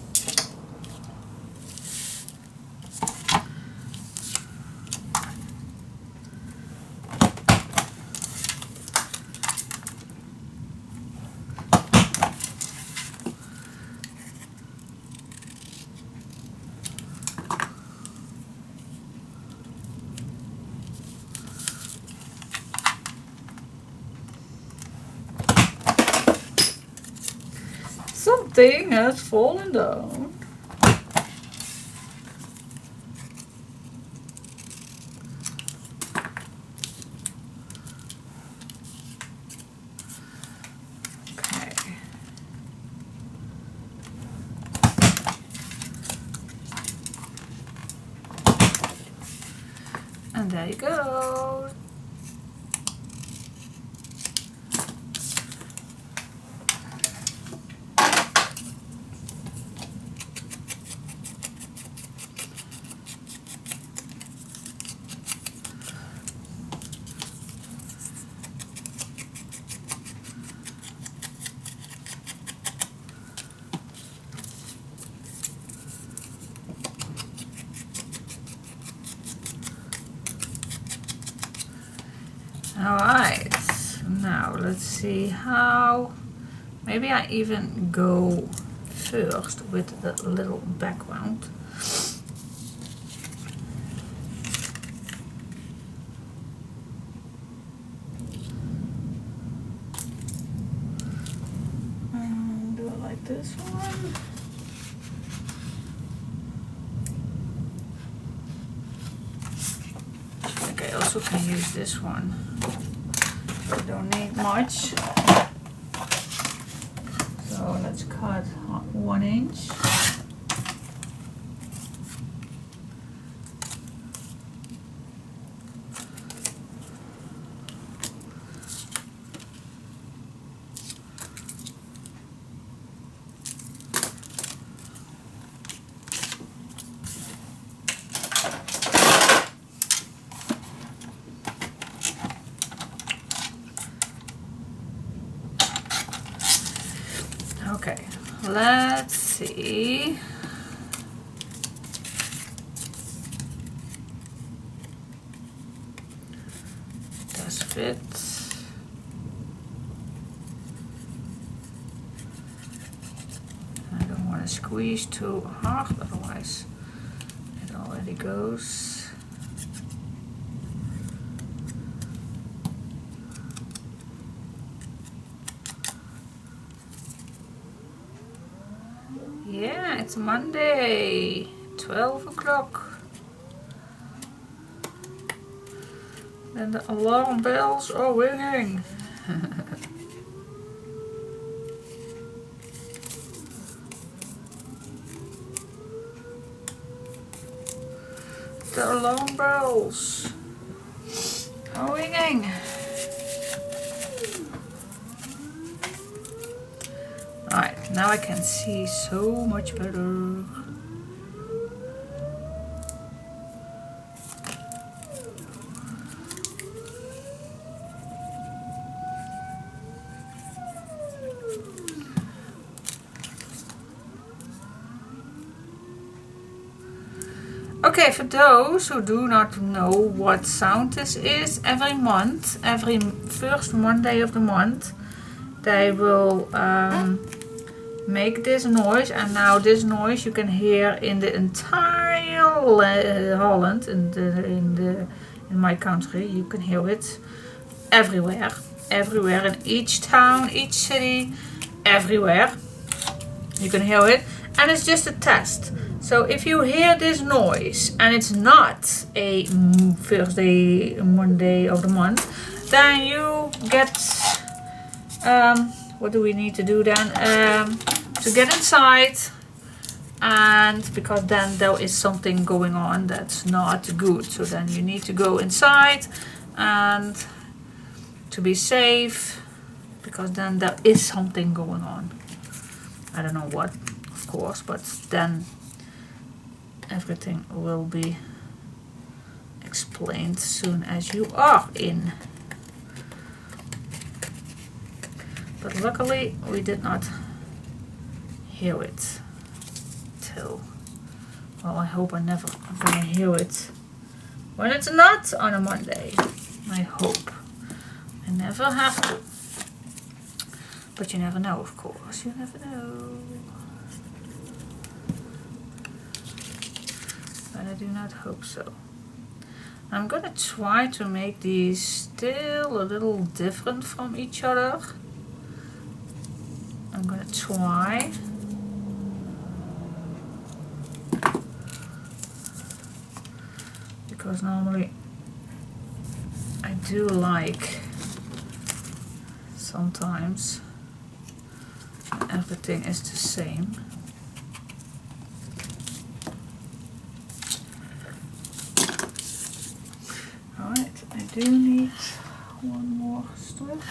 Something has fallen down. Okay. And there you go. Alright, now let's see how, maybe I even go first with the little background. And do I like this one? I also can use this one. I don't need much. So let's cut 1 inch. Okay, let's see. Does fit. I don't want to squeeze too hard, otherwise it already goes. Yeah, it's Monday, 12 o'clock. And the alarm bells are ringing. The alarm bells are ringing. Alright, now I can see so much better. Okay, for those who do not know what sound this is, every month, every first Monday of the month, they will make this noise, and now this noise you can hear in the entire Holland, in my country. You can hear it everywhere, in each town, each city, everywhere. You can hear it, and it's just a test. So if you hear this noise and it's not a first day Monday of the month, then you get, what do we need to do then? To get inside, and because then there is something going on that's not good. So then you need to go inside and to be safe, because then there is something going on. I don't know what, of course, but then everything will be explained soon as you are in. But luckily we did not hear it till, well, I hope I'm gonna hear it when it's not on a Monday. I hope. I never have to. But you never know, of course. You never know. But I do not hope so. I'm gonna try to make these still a little different from each other. I'm gonna try. Because normally I do like sometimes everything is the same. Alright, I do need one more strip.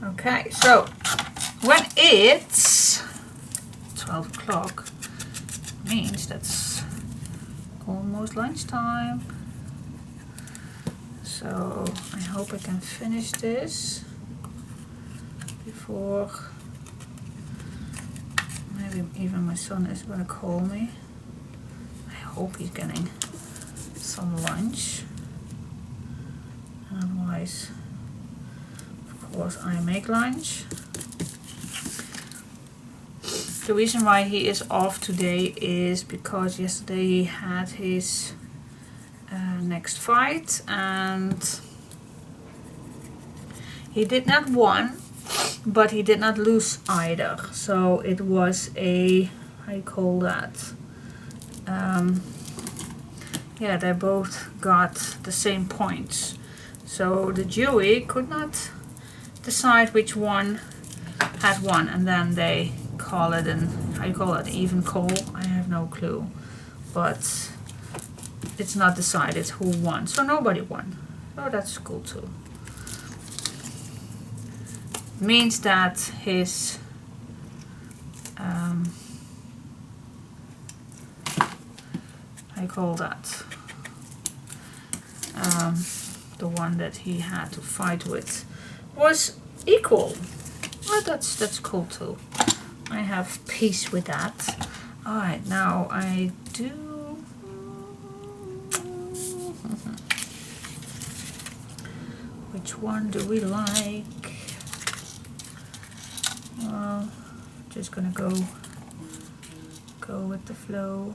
Okay, so when it's 12 o'clock, means that's almost lunchtime. So I hope I can finish this before maybe even my son is gonna call me. I hope he's getting some lunch. Otherwise, of course, I make lunch. The reason why he is off today is because yesterday he had his next fight and he did not win, but he did not lose either. So it was a, how you call that? Yeah, they both got the same points. So the jury could not decide which one had won, and then they call it an, how you call it, even call? I have no clue. But it's not decided who won, so nobody won. So that's cool too. Means that his how you call that? The one that he had to fight with was equal. Well, that's cool too. I have peace with that. Alright, now I do. Which one do we like? Well, just gonna go with the flow.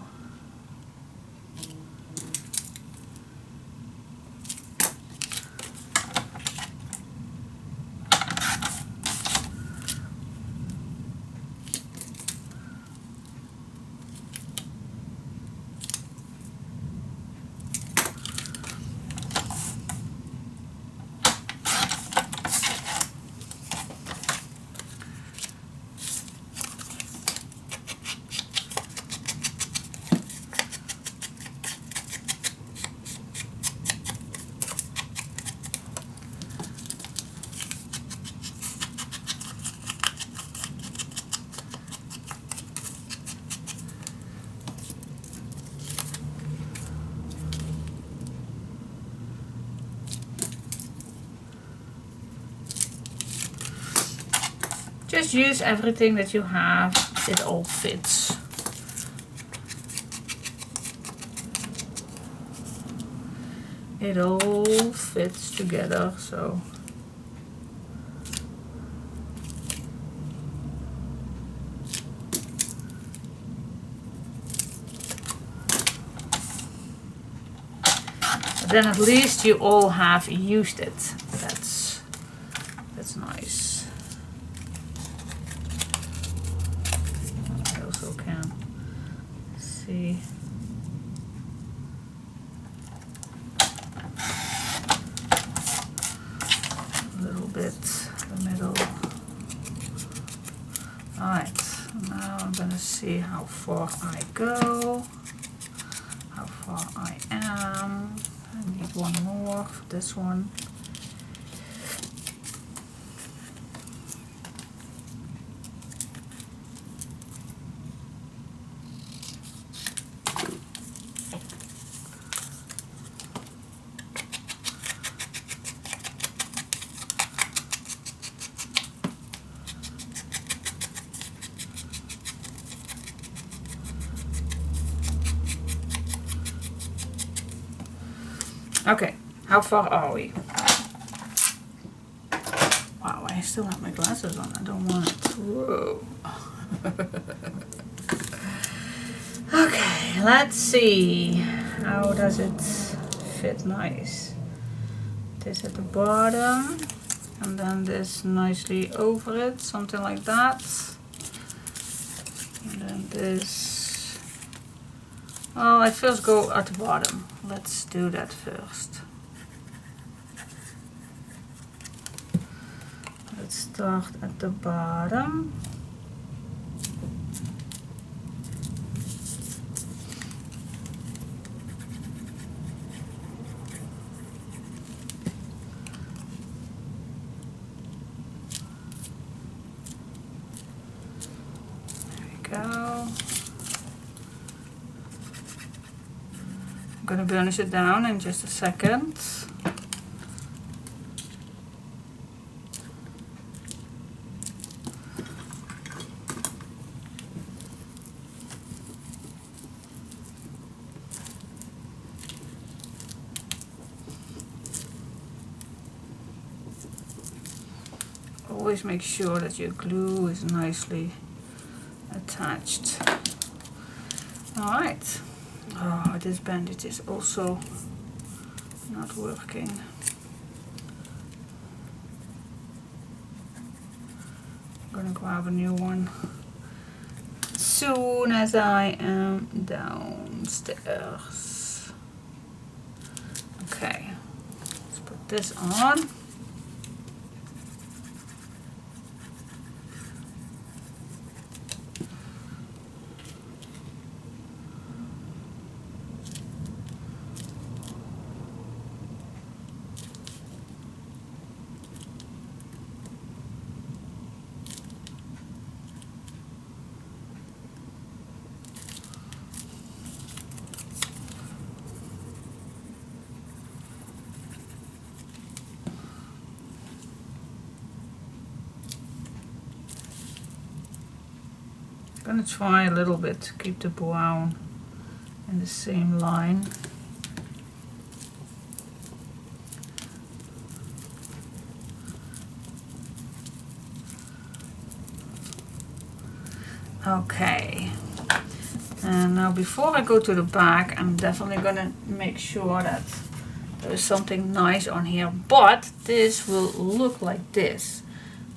Just use everything that you have, it all fits. It all fits together, so. But then at least you all have used it. That's nice. see how far I go, how far I am. I need one more for this one. Okay, how far are we? Wow, I still have my glasses on. I don't want it. Whoa. Okay, let's see. How does it fit nice? This at the bottom, and then this nicely over it, something like that. And then this. Oh, I first go at the bottom. Let's do that first. Let's start at the bottom. There we go. I'm gonna burnish it down in just a second. Always make sure that your glue is nicely attached. Alright. Oh, this bandage is also not working. I'm gonna grab a new one as soon as I am downstairs. Okay, let's put this on. I'm gonna try a little bit to keep the brown in the same line. Okay, and now before I go to the back, I'm definitely gonna make sure that there is something nice on here, but this will look like this.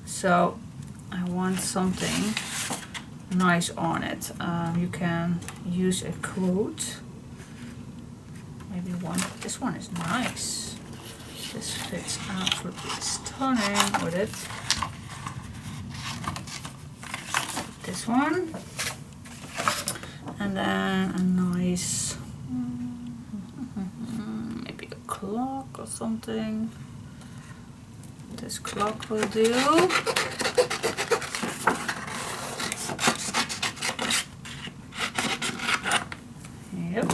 So I want something nice on it. You can use a quote, maybe one. This one is nice. This fits absolutely stunning with it. This one, and then a nice maybe a clock or something. This clock will do. Yep.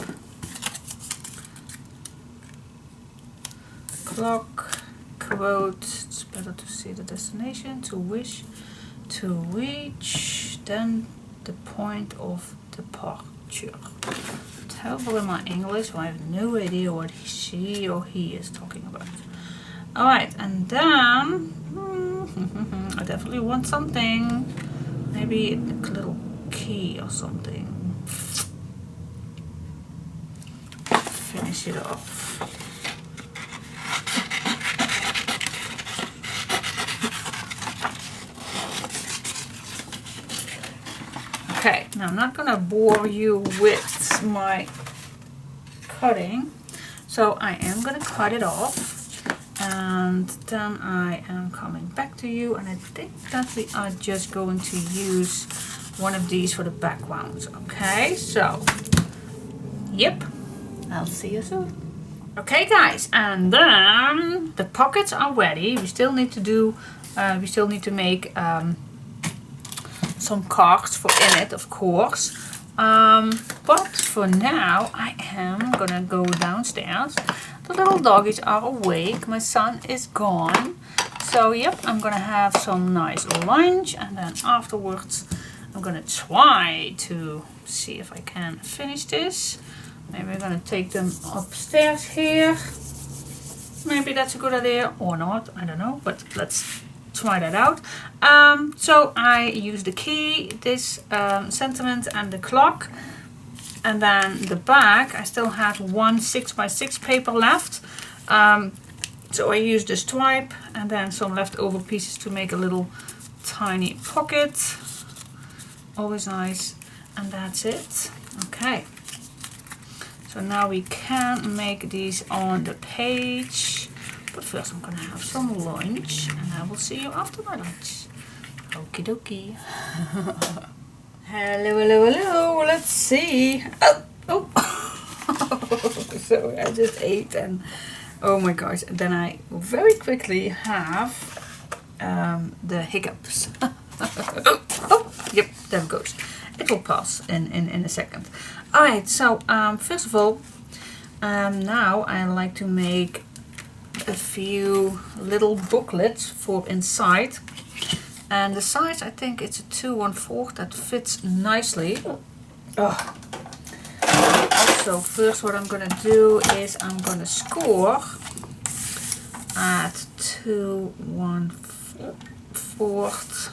Clock, quote, it's better to see the destination, to wish, to reach, then the point of departure. Terrible in my English, so I have no idea what she or he is talking about. Alright, and then I definitely want something, maybe a little key or something. Finish it off. Okay, now I'm not gonna bore you with my cutting, so I am gonna cut it off, and then I am coming back to you, and I think that we are just going to use one of these for the background. Okay, so yep, I'll see you soon. Okay guys, and then the pockets are ready. We still need to do we still need to make some cards for in it, of course. But for now I am gonna go downstairs. The little doggies are awake, my son is gone. So yep, I'm gonna have some nice lunch, and then afterwards I'm gonna try to see if I can finish this. Maybe we're gonna take them upstairs here. Maybe that's a good idea or not, I don't know, but let's try that out. So I use the key, this sentiment and the clock, and then the back I still had one 6x6 paper left. So I used the stripe and then some leftover pieces to make a little tiny pocket. Always nice. And that's it. Okay. So now we can make these on the page. But first I'm going to have some lunch and I will see you after my lunch. Okie dokie. Hello, hello, hello. Let's see. Oh. So I just ate and oh my gosh. And then I very quickly have the hiccups. Oh, yep, there it goes. It will pass in a second. Alright, so first of all, now I like to make a few little booklets for inside. And the size, I think it's a 2/1/4 that fits nicely. Oh. So first what I'm going to do is I'm going to score at 2/1/4.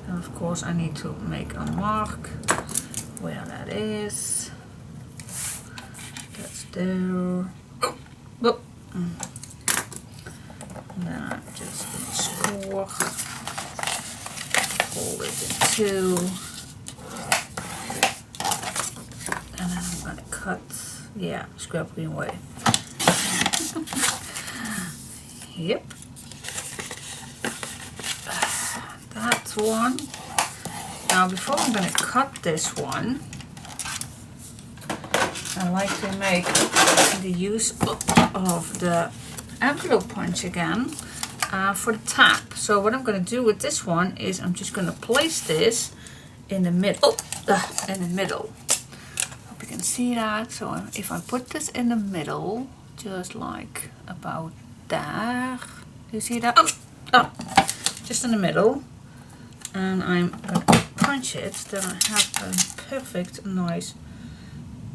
And of course I need to make a mark where that is. That's there. Oh. And then I just score, fold it in two, and then I'm going to cut, yeah, scrapqueen way. Yep. That one. Now before I'm going to cut this one, I like to make the use of the envelope punch again for the tab. So what I'm going to do with this one is I'm just going to place this in the middle. In the middle. Hope you can see that. So if I put this in the middle, just like about there. Do you see that? Oh, just in the middle. And I'm going to punch it, then I have a perfect nice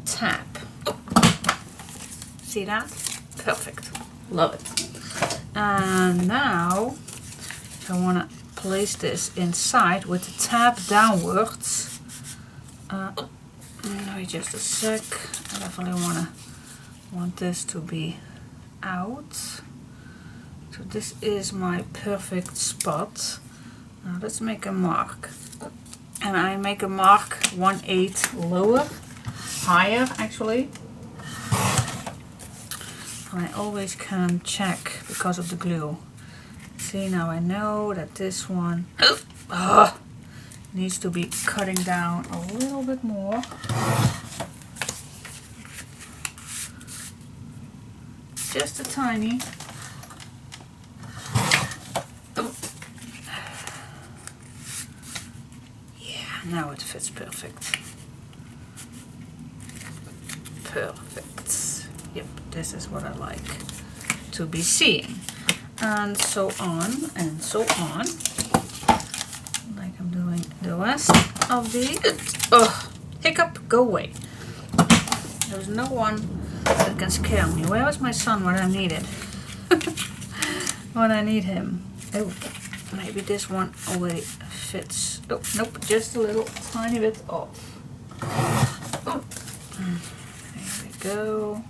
tab. See that? Perfect. Love it. And now I want to place this inside with the tab downwards. Wait just a sec. I definitely want this to be out. So this is my perfect spot. Now let's make a mark. And I make a mark 1/8 lower, higher actually. And I always can check because of the glue. See, now I know that this one needs to be cutting down a little bit more. Just a tiny. Now it fits perfect. Perfect. Yep, this is what I like to be seeing. And so on and so on. Like I'm doing the rest of the... hiccup, go away. There's no one that can scare me. Where is my son when I need it? When I need him. Oh, maybe this one already fits. Oh, nope, just a little tiny bit off. Oh. There we go.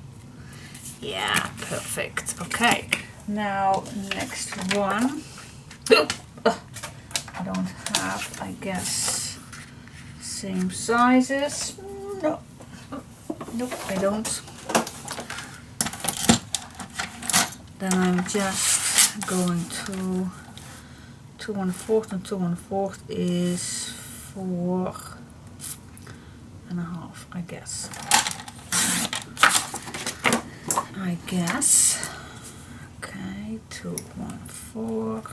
Yeah, perfect. Okay, now next one. I don't have, I guess, same sizes. No, nope, I don't. Then I'm just going to 2 1/4 and 2 1/4 is 4.5, I guess. Okay, 2 1/4.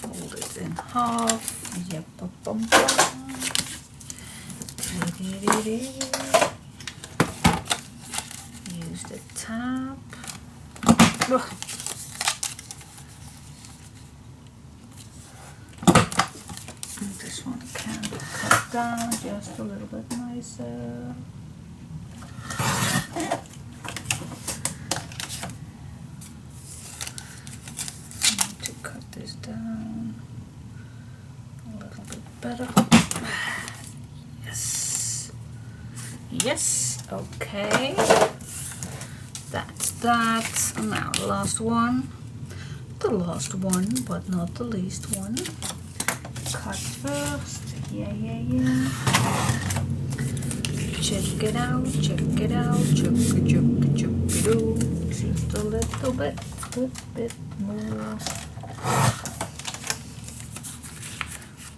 Fold it in half. Yep, use the tab. This one can cut down just a little bit nicer. Need to cut this down a little bit better. Yes. Yes, okay. That's that. And now the last one. The last one, but not the least one. Cut first. Yeah. Check it out. Check it out. Just a little bit more.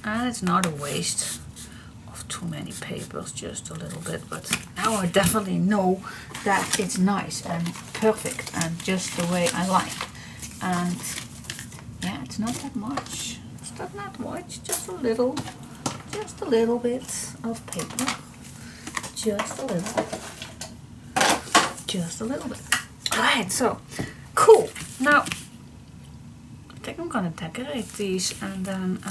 And it's not a waste of too many papers, just a little bit, but now I definitely know that it's nice and perfect and just the way I like. And yeah, it's not that much. It's not that much, just a little bit of paper. Just a little bit. Alright, so cool. Now I think I'm gonna decorate these, and then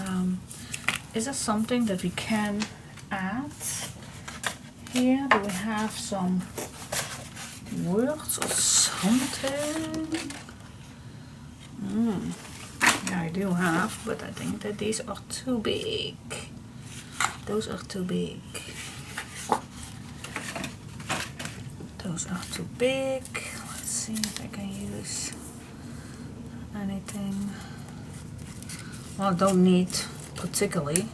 is there something that we can add here? Do we have some words or something? Yeah, I do have, but I think that these are too big. Those are too big. Those are too big. Let's see if I can use anything. Well, I don't need particularly.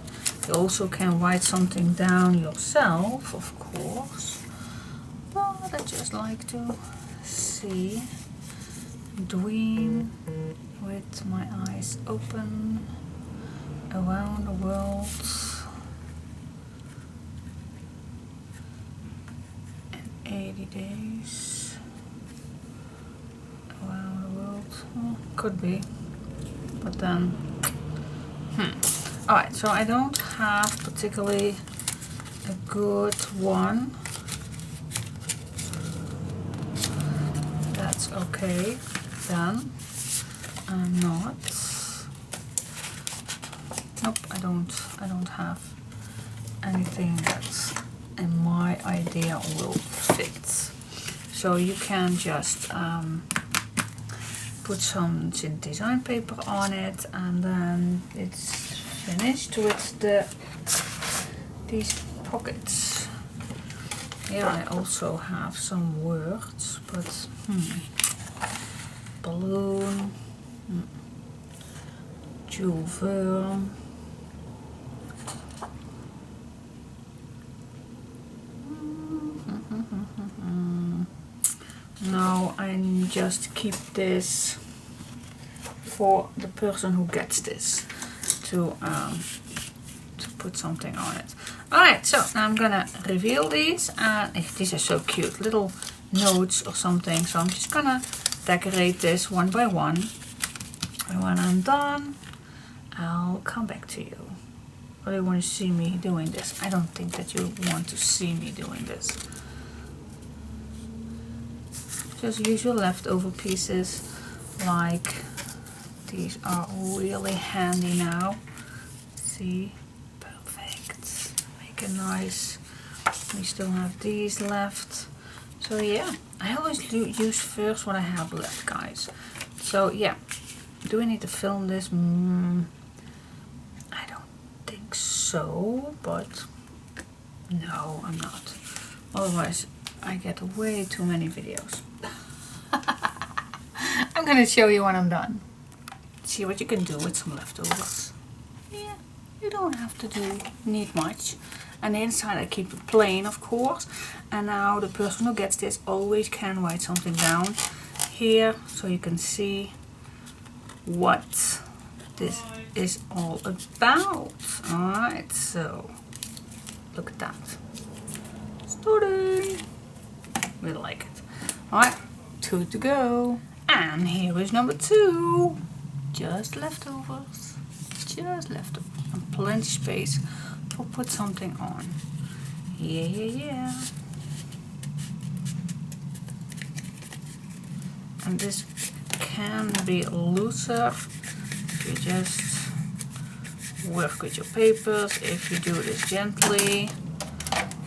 You also can write something down yourself, of course. But I just like to see, dream with my eyes open around the world in 80 days. Around the world. Well, could be, but then alright, so I don't have particularly a good one. That's okay then. I'm not. Nope, I don't have anything that's in my idea will fit. So you can just put some design paper on it, and then it's finished with these pockets. Here I also have some words, but balloon, jewel. No, I just keep this for the person who gets this to put something on it. Alright, so now I'm gonna reveal these, and these are so cute, little notes or something. So I'm just gonna decorate this one by one, and when I'm done I'll come back to you. Or you want to see me doing this? I don't think that you want to see me doing this. Just use your leftover pieces, like these are really handy now. See, perfect. Make it nice. We still have these left. So yeah, I always use first what I have left, guys. So yeah, do I need to film this? I don't think so, but no, I'm not. Otherwise, I get way too many videos. I'm gonna show you when I'm done. See what you can do with some leftovers. Yeah, you don't have to need much. And the inside I keep it plain, of course. And now the person who gets this always can write something down here so you can see what this is all about. Alright, so look at that. Starting. We like it. Alright, 2 to go. And here is number 2. Just leftovers. Just leftovers. And plenty space for put something on. Yeah, yeah, yeah. And this can be looser if you just work with your papers. If you do this gently,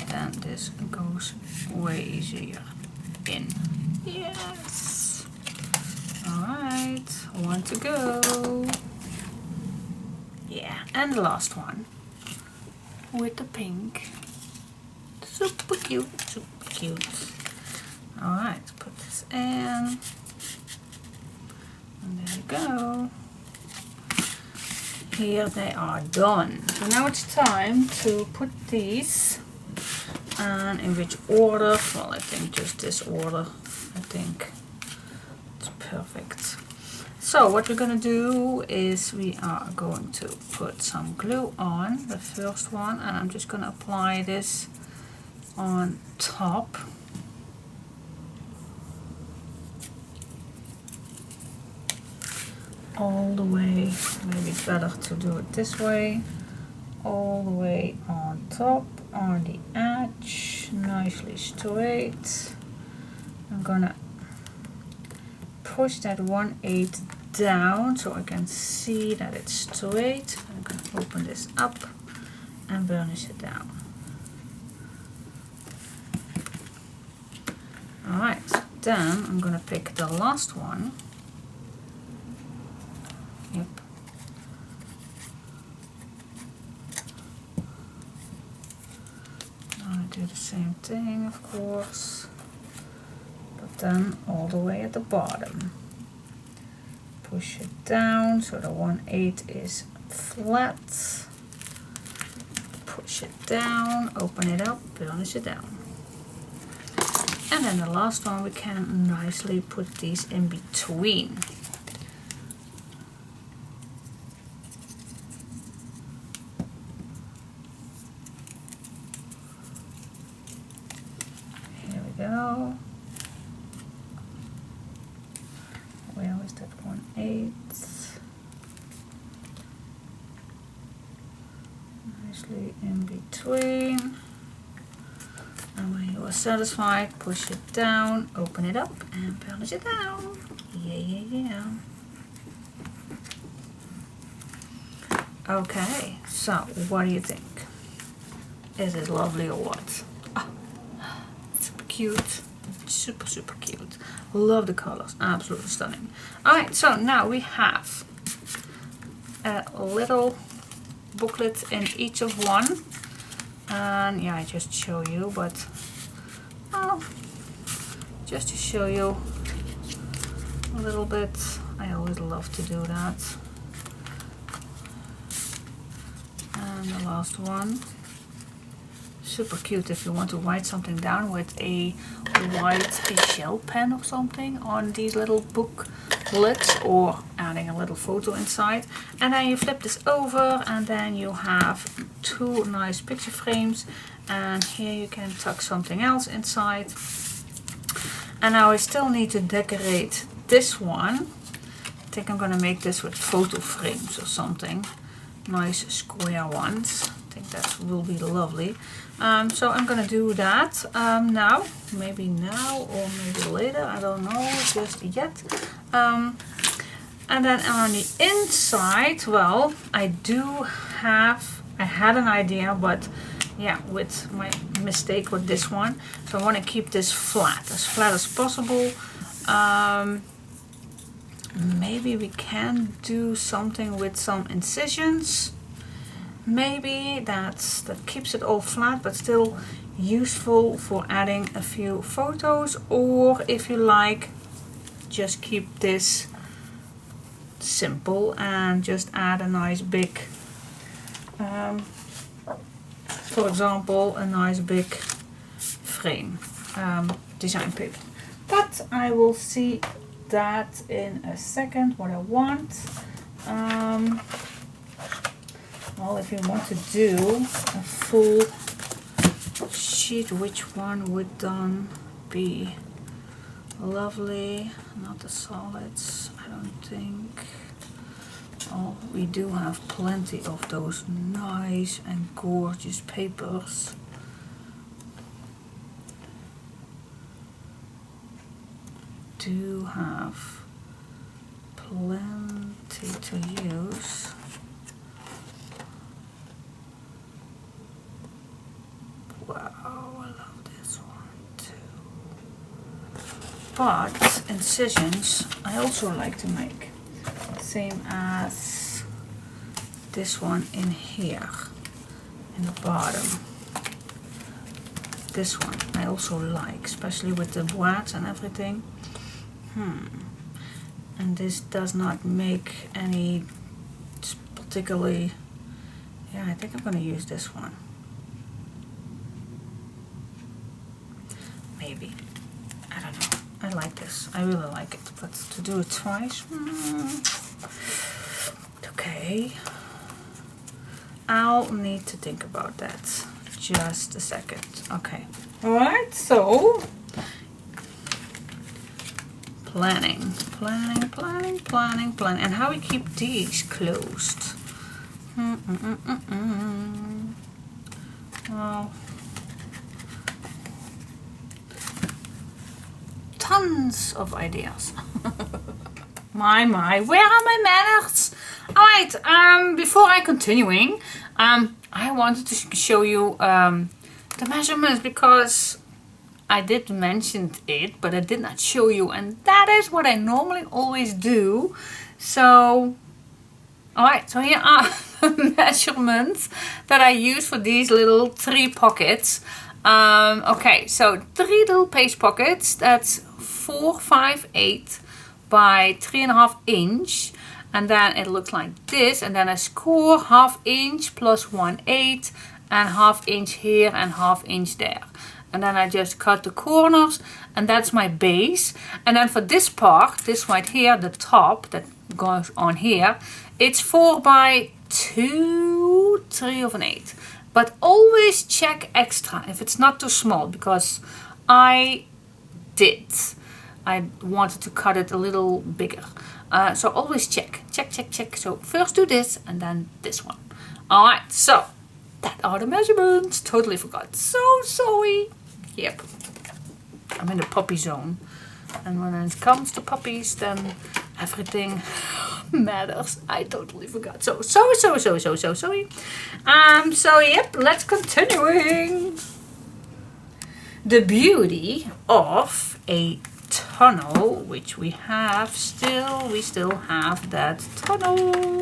then this goes way easier in. Yes. Alright, 1 to go. Yeah, and the last one with the pink. Super cute, super cute. Alright, put this in. And there you go. Here they are done. So now it's time to put these, and in which order? Well, I think just this order. I think it's perfect. So what we're going to do is we are going to put some glue on the first one, and I'm just going to apply this on top. All the way, maybe better to do it this way, all the way on top, on the edge, nicely straight. I'm gonna push that 1/8 down so I can see that it's straight. I'm gonna open this up and burnish it down. Alright, then I'm gonna pick the last one. Yep. I do the same thing, of course, but then all the way at the bottom. Push it down so the 1/8 is flat. Push it down, open it up, burnish it down. And then the last one we can nicely put these in between. Go. Where is that 1/8? Nicely in between. And when you are satisfied, push it down, open it up, and burnish it down. Yeah, yeah, yeah. Okay, so what do you think? Is it lovely or what? Cute, super, super cute. Love the colors, absolutely stunning. Alright, so now we have a little booklet in each of one. And yeah, I just show you, but just to show you a little bit. I always love to do that. And the last one. Super cute if you want to write something down with a white gel pen or something on these little booklets, or adding a little photo inside. And then you flip this over, and then you have 2 nice picture frames, and here you can tuck something else inside. And now I still need to decorate this one. I think I'm gonna make this with photo frames or something. Nice square ones. I think that will be lovely. So I'm gonna do that now, maybe now or maybe later, I don't know just yet. And then on the inside, well, I had an idea, but yeah, with my mistake with this one, so I want to keep this flat as possible. Maybe we can do something with some incisions. Maybe that keeps it all flat but still useful for adding a few photos, or if you like, just keep this simple and just add a nice big, for example, a nice big frame, design paper. But I will see that in a second what I want. Well, if you want to do a full sheet, which one would then be lovely? Not the solids, I don't think. Oh, we do have plenty of those nice and gorgeous papers. Do have plenty to use. Wow, I love this one too. But incisions I also like to make. Same as this one in here, in the bottom. This one I also like, especially with the words and everything. And this does not make any particularly, yeah, I think I'm going to use this one. Maybe. I don't know. I like this. I really like it. But to do it twice, okay. I'll need to think about that. Just a second. Okay. Alright, so planning. And how we keep these closed. Well, tons of ideas. my, where are my manners? Alright, before I continuing, I wanted to show you the measurements, because I did mention it, but I did not show you, and that is what I normally always do. So, alright, so here are the measurements that I use for these little 3 pockets. Okay, so 3 little page pockets, that's 4, 5, 8 by 3.5 inch, and then it looks like this, and then I score 1/2 inch plus 1/8 and 1/2 inch here and 1/2 inch there. And then I just cut the corners, and that's my base. And then for this part, this right here, the top that goes on here, it's 4 by 2, 3/8. But always check extra if it's not too small, because I wanted to cut it a little bigger. So always check. So first do this and then this one. Alright, so that are the measurements. Totally forgot. So sorry. Yep. I'm in the puppy zone. And when it comes to puppies, then everything matters. I totally forgot. So sorry. So yep, let's continuing. The beauty of a tunnel, which we still have that tunnel.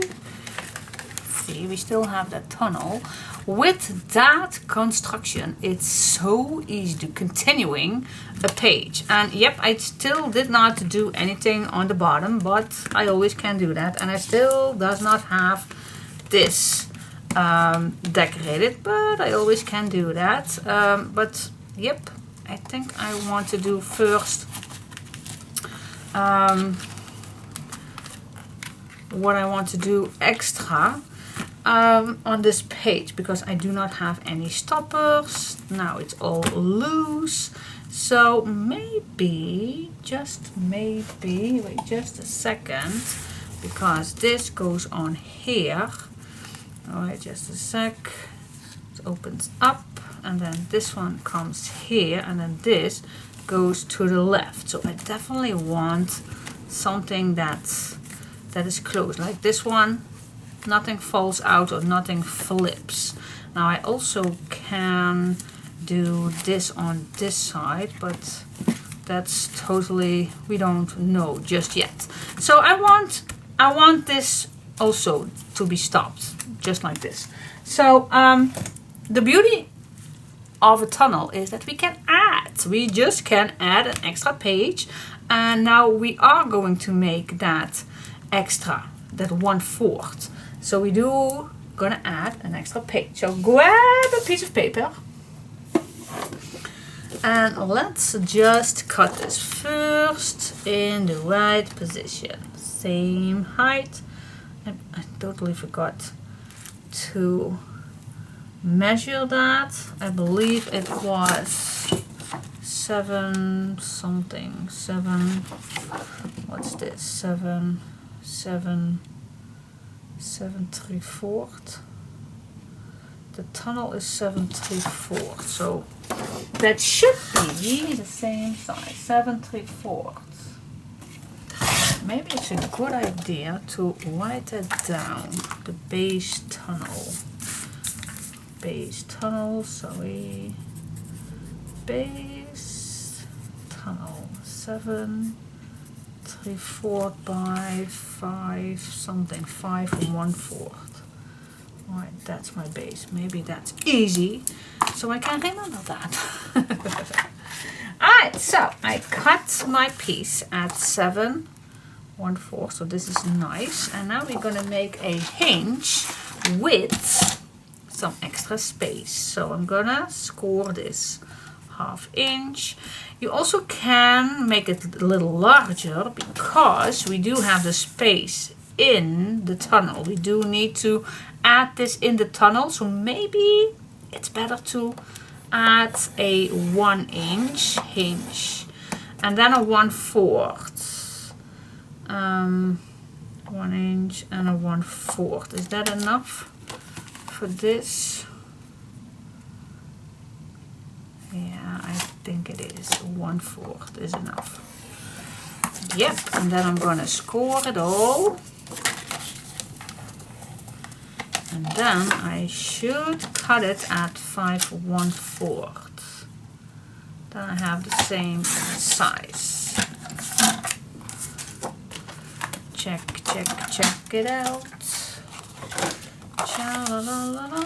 See, we still have that tunnel. With that construction, it's so easy to continuing a page. And yep, I still did not do anything on the bottom, but I always can do that. And I still does not have this decorated, but I always can do that. But yep, I think I want to do first what I want to do extra on this page, because I do not have any stoppers. Now it's all loose. So maybe, just maybe, wait just a second, because this goes on here. Alright, just a sec. It opens up, and then this one comes here, and then this goes to the left. So I definitely want something that is closed, like this one. Nothing falls out or nothing flips. Now I also can do this on this side, but that's totally, we don't know just yet. So I want this also to be stopped, just like this. So the beauty of a tunnel is that we can add. We just can add an extra page, and now we are going to make that extra, that 1/4. So we gonna add an extra page. So grab a piece of paper and let's just cut this first in the right position. Same height. I totally forgot to measure that. I believe it was 7 something. 7, what's this? 7 3/4. The tunnel is 7 3/4, so that should be the same size, 7 3/4. Maybe it's a good idea to write it down. The base tunnel. Base tunnel, sorry. Base tunnel, 7 3/4 by 5 something, 5 1/4. Right, that's my base. Maybe that's easy, so I can remember that. Alright, so I cut my piece at 7 1/4, so this is nice. And now we're gonna make a hinge with some extra space. So I'm gonna score this 1/2 inch. You also can make it a little larger because we do have the space in the tunnel. We do need to add this in the tunnel, so maybe it's better to add a 1 inch hinge and then a 1/4. 1 inch and a 1/4. Is that enough for this? Yeah, I think it is. 1/4 is enough. Yep, and then I'm gonna score it all. And then I should cut it at 5 1/4. Then I have the same size. Check it out. Cha-la-la-la-la.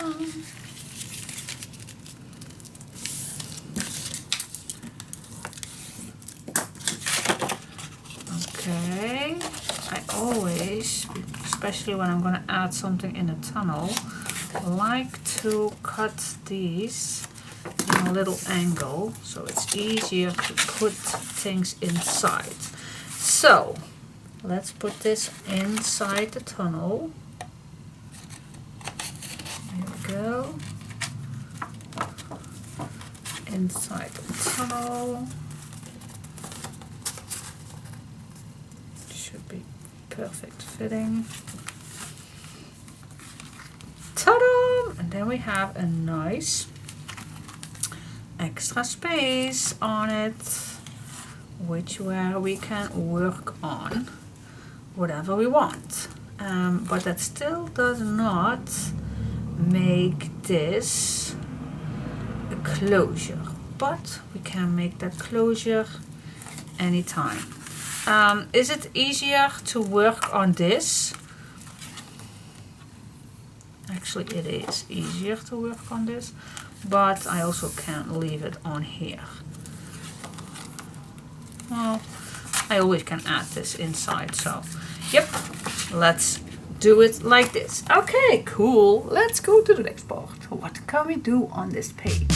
Okay, I always, especially when I'm going to add something in a tunnel, like to cut these in a little angle so it's easier to put things inside. So let's put this inside the tunnel. There we go. Inside the tunnel. Should be perfect fitting. Ta-da! And then we have a nice extra space on it, where we can work on whatever we want. But that still does not make this a closure. But we can make that closure anytime. Is it easier to work on this? Actually, it is easier to work on this, but I also can leave it on here. Well, I always can add this inside, so yep, let's do it like this. Okay, cool. Let's go to the next part. What can we do on this page?